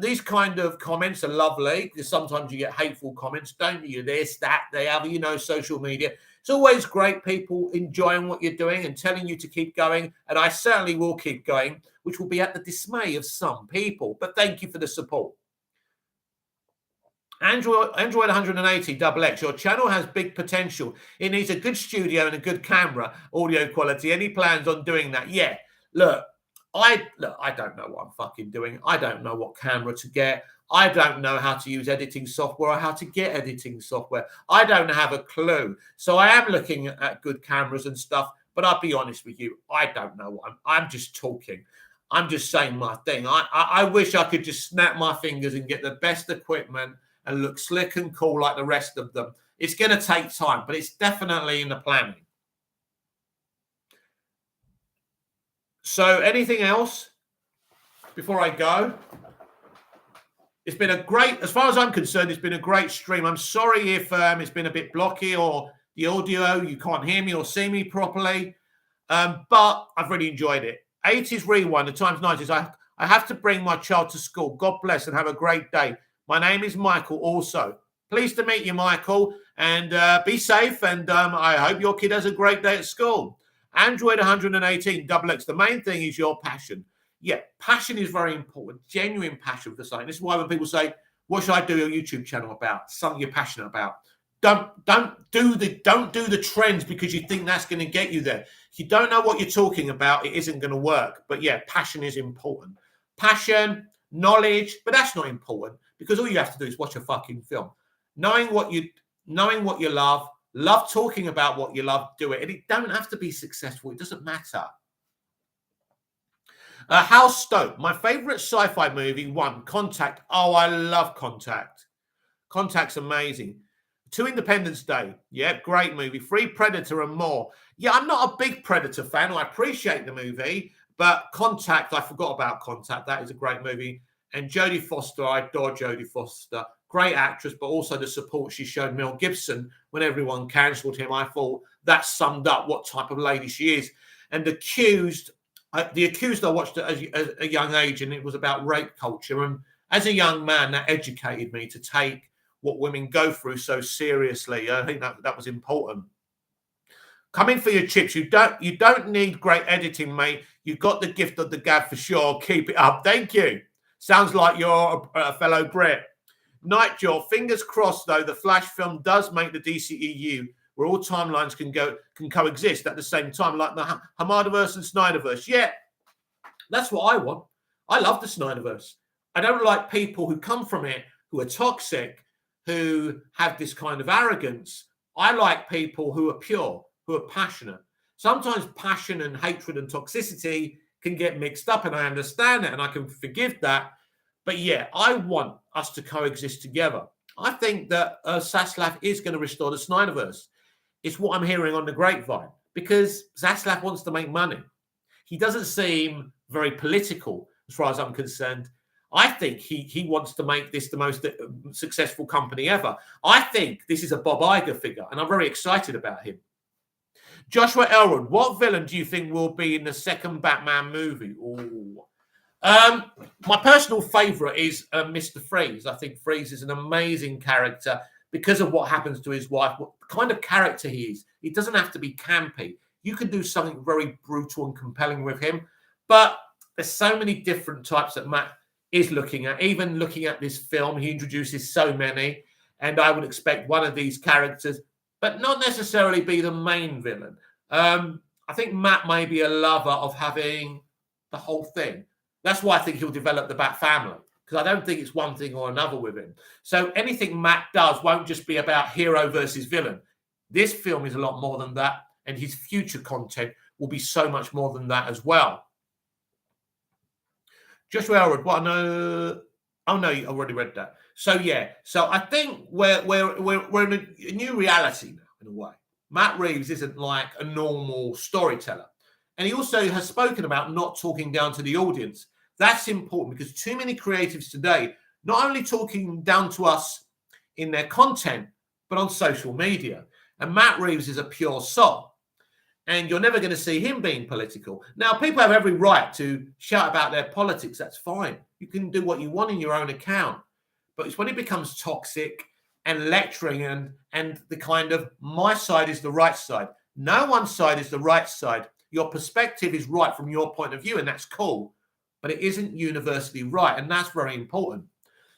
These kind of comments are lovely because sometimes you get hateful comments, don't you? This, that, the other, you know, social media. It's always great people enjoying what you're doing and telling you to keep going. And I certainly will keep going, which will be at the dismay of some people. But thank you for the support. Android 180 XX, your channel has big potential. It needs a good studio and a good camera, audio quality. Any plans on doing that? Yeah. Look, I don't know what I'm fucking doing. I don't know what camera to get. I don't know how to use editing software or how to get editing software. I don't have a clue. So I am looking at good cameras and stuff, but I'll be honest with you, I don't know what I'm just talking. I'm just saying my thing. I wish I could just snap my fingers and get the best equipment and look slick and cool like the rest of them. It's going to take time, but it's definitely in the planning. So anything else before I go? It's been a great, as far as I'm concerned, it's been a great stream. I'm sorry if it's been a bit blocky or the audio, you can't hear me or see me properly, but I've really enjoyed it. 80s rewind, the times 90s. I have to bring my child to school. God bless and have a great day. My name is Michael also. Pleased to meet you, Michael, and be safe, and I hope your kid has a great day at school. Android 118 XX, the main thing is your passion. Yeah, passion is very important, genuine passion for something. This is why when people say, what should I do a YouTube channel about? Something you're passionate about. Don't do the trends because you think that's going to get you there. If you don't know what you're talking about, it isn't going to work. But yeah, passion is important. Passion, knowledge, but that's not important because all you have to do is watch a fucking film. Knowing what you love talking about what you love, do it. And it don't have to be successful. It doesn't matter. House Stoke, my favorite sci-fi movie, one, Contact. Oh, I love Contact. Contact's amazing. 2 Independence Day. Yeah, great movie. 3 Predator and more. Yeah, I'm not a big Predator fan. I appreciate the movie, but Contact, I forgot about Contact. That is a great movie. And Jodie Foster, I adore Jodie Foster. Great actress, but also the support she showed Mel Gibson when everyone cancelled him. I thought that summed up what type of lady she is. And The Accused I watched at a young age, and it was about rape culture. And as a young man, that educated me to take what women go through so seriously. I think that was important. Coming for your chips. You don't need great editing, mate. You've got the gift of the gab for sure. Keep it up. Thank you. Sounds like you're a fellow Brit. Nigel, fingers crossed, though, the Flash film does make the DCEU where all timelines can coexist at the same time, like the Hamadaverse and Snyderverse. Yeah, that's what I want. I love the Snyderverse. I don't like people who come from it who are toxic, who have this kind of arrogance. I like people who are pure, who are passionate. Sometimes passion and hatred and toxicity can get mixed up, and I understand that, and I can forgive that. But yeah, I want us to coexist together. I think that Zaslav is going to restore the Snyderverse. It's what I'm hearing on the grapevine, because Zaslav wants to make money. He doesn't seem very political, as far as I'm concerned. I think he wants to make this the most successful company ever. I think this is a Bob Iger figure, and I'm very excited about him. Joshua Elrod, what villain do you think will be in the second Batman movie? Ooh. My personal favourite is Mr. Freeze. I think Freeze is an amazing character because of what happens to his wife, what kind of character he is. He doesn't have to be campy. You can do something very brutal and compelling with him. But there's so many different types that Matt is looking at. Even looking at this film, he introduces so many. And I would expect one of these characters, but not necessarily be the main villain. I think Matt may be a lover of having the whole thing. That's why I think he'll develop the Bat family, because I don't think it's one thing or another with him. So anything Matt does won't just be about hero versus villain. This film is a lot more than that, and his future content will be so much more than that as well. Joshua Elrod, what I know. Oh no, you already read that. So yeah, so I think we're in a new reality now, in a way. Matt Reeves isn't like a normal storyteller. And he also has spoken about not talking down to the audience. That's important because too many creatives today, not only talking down to us in their content, but on social media. And Matt Reeves is a pure soul. And you're never going to see him being political. Now, people have every right to shout about their politics. That's fine. You can do what you want in your own account. But it's when it becomes toxic and lecturing and the kind of my side is the right side. No one's side is the right side. Your perspective is right from your point of view, and that's cool. But it isn't universally right, and that's very important.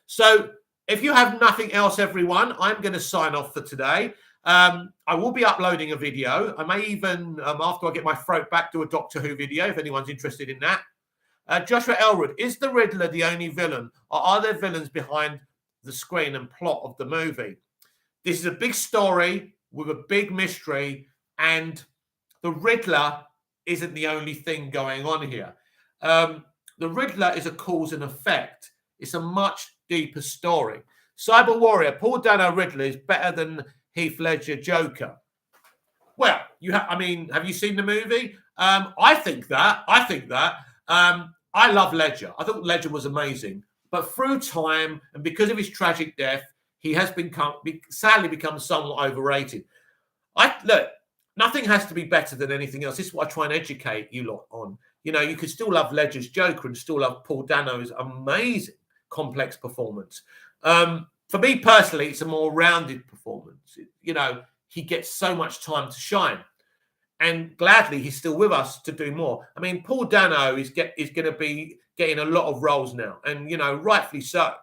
So if you have nothing else, everyone, I'm going to sign off for today. I will be uploading a video. I may even, after I get my throat back, do a Doctor Who video if anyone's interested in that. Joshua Elwood, is the Riddler the only villain, or are there villains behind the screen and plot of the movie? This is a big story with a big mystery, and the Riddler isn't the only thing going on here. The Riddler is a cause and effect. It's a much deeper story. Cyber Warrior, Paul Dano Riddler is better than Heath Ledger Joker. Well, have you seen the movie? I think that. I love Ledger. I thought Ledger was amazing. But through time, and because of his tragic death, he has sadly become somewhat overrated. Look, nothing has to be better than anything else. This is what I try and educate you lot on. You know, you could still love Ledger's Joker and still love Paul Dano's amazing, complex performance. For me personally, it's a more rounded performance. You know, he gets so much time to shine. And gladly, he's still with us to do more. I mean, Paul Dano is going to be getting a lot of roles now. And, you know, rightfully so.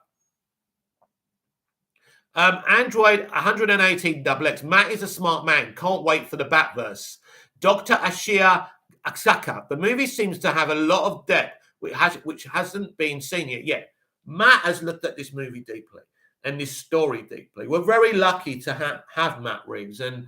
Android 118 XX. Matt is a smart man. Can't wait for the Batverse. Dr. Ashia Aksaka. The movie seems to have a lot of depth, which hasn't been seen yet. Matt has looked at this movie deeply and this story deeply. We're very lucky to have Matt Reeves. And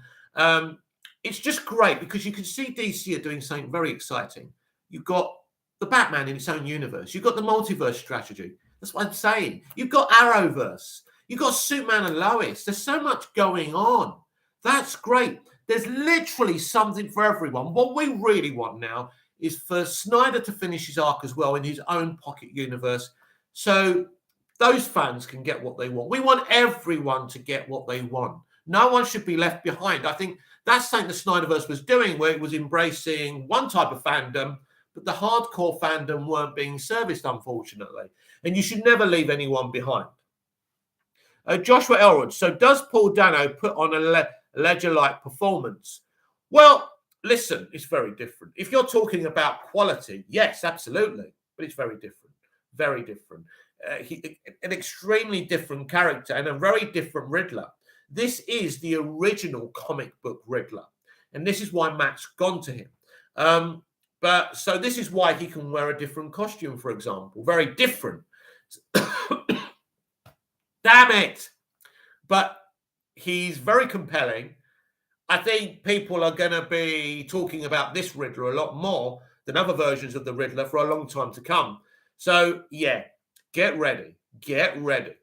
it's just great because you can see DC are doing something very exciting. You've got the Batman in its own universe. You've got the multiverse strategy. That's what I'm saying. You've got Arrowverse. You've got Superman and Lois. There's so much going on. That's great. There's literally something for everyone. What we really want now is for Snyder to finish his arc as well in his own pocket universe, so those fans can get what they want. We want everyone to get what they want. No one should be left behind. I think that's something the Snyderverse was doing, where it was embracing one type of fandom, but the hardcore fandom weren't being serviced, unfortunately. And you should never leave anyone behind. Joshua Elwood. So does Paul Dano put on a Ledger-like performance? Well, listen, it's very different. If you're talking about quality, yes, absolutely. But it's very different. Very different. An extremely different character and a very different Riddler. This is the original comic book Riddler. And this is why Matt's gone to him. So this is why he can wear a different costume, for example. Very different. Damn it. But he's very compelling. I think people are going to be talking about this Riddler a lot more than other versions of the Riddler for a long time to come. So, yeah, get ready. Get ready.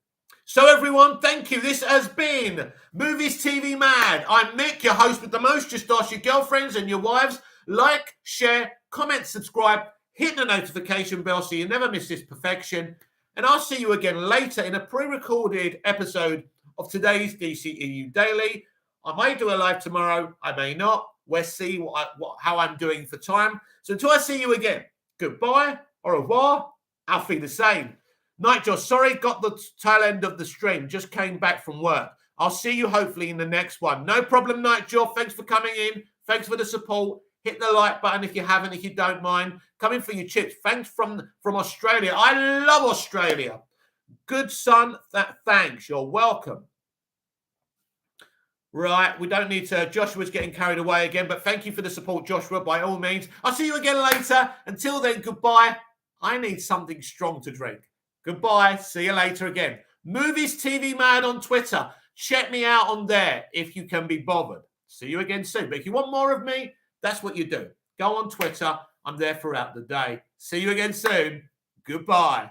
So, everyone, thank you. This has been Movies TV Mad. I'm Mick, your host with the most. Just ask your girlfriends and your wives. Like, share, comment, subscribe. Hit the notification bell so you never miss this perfection. And I'll see you again later in a pre-recorded episode of today's DCEU Daily. I may do a live tomorrow. I may not. We'll see how I'm doing for time. So until I see you again, goodbye, au revoir. Auf Wiedersehen. Nigel, sorry, got the tail end of the stream. Just came back from work. I'll see you hopefully in the next one. No problem, Nigel. Thanks for coming in. Thanks for the support. Hit the like button if you haven't, if you don't mind. Come in for your chips. Thanks from Australia. I love Australia. Good son. Thanks. You're welcome. Right. We don't need to. Joshua's getting carried away again, but thank you for the support, Joshua, by all means. I'll see you again later. Until then, goodbye. I need something strong to drink. Goodbye. See you later again. Movies TV Mad on Twitter. Check me out on there if you can be bothered. See you again soon. But if you want more of me, that's what you do. Go on Twitter. I'm there throughout the day. See you again soon. Goodbye.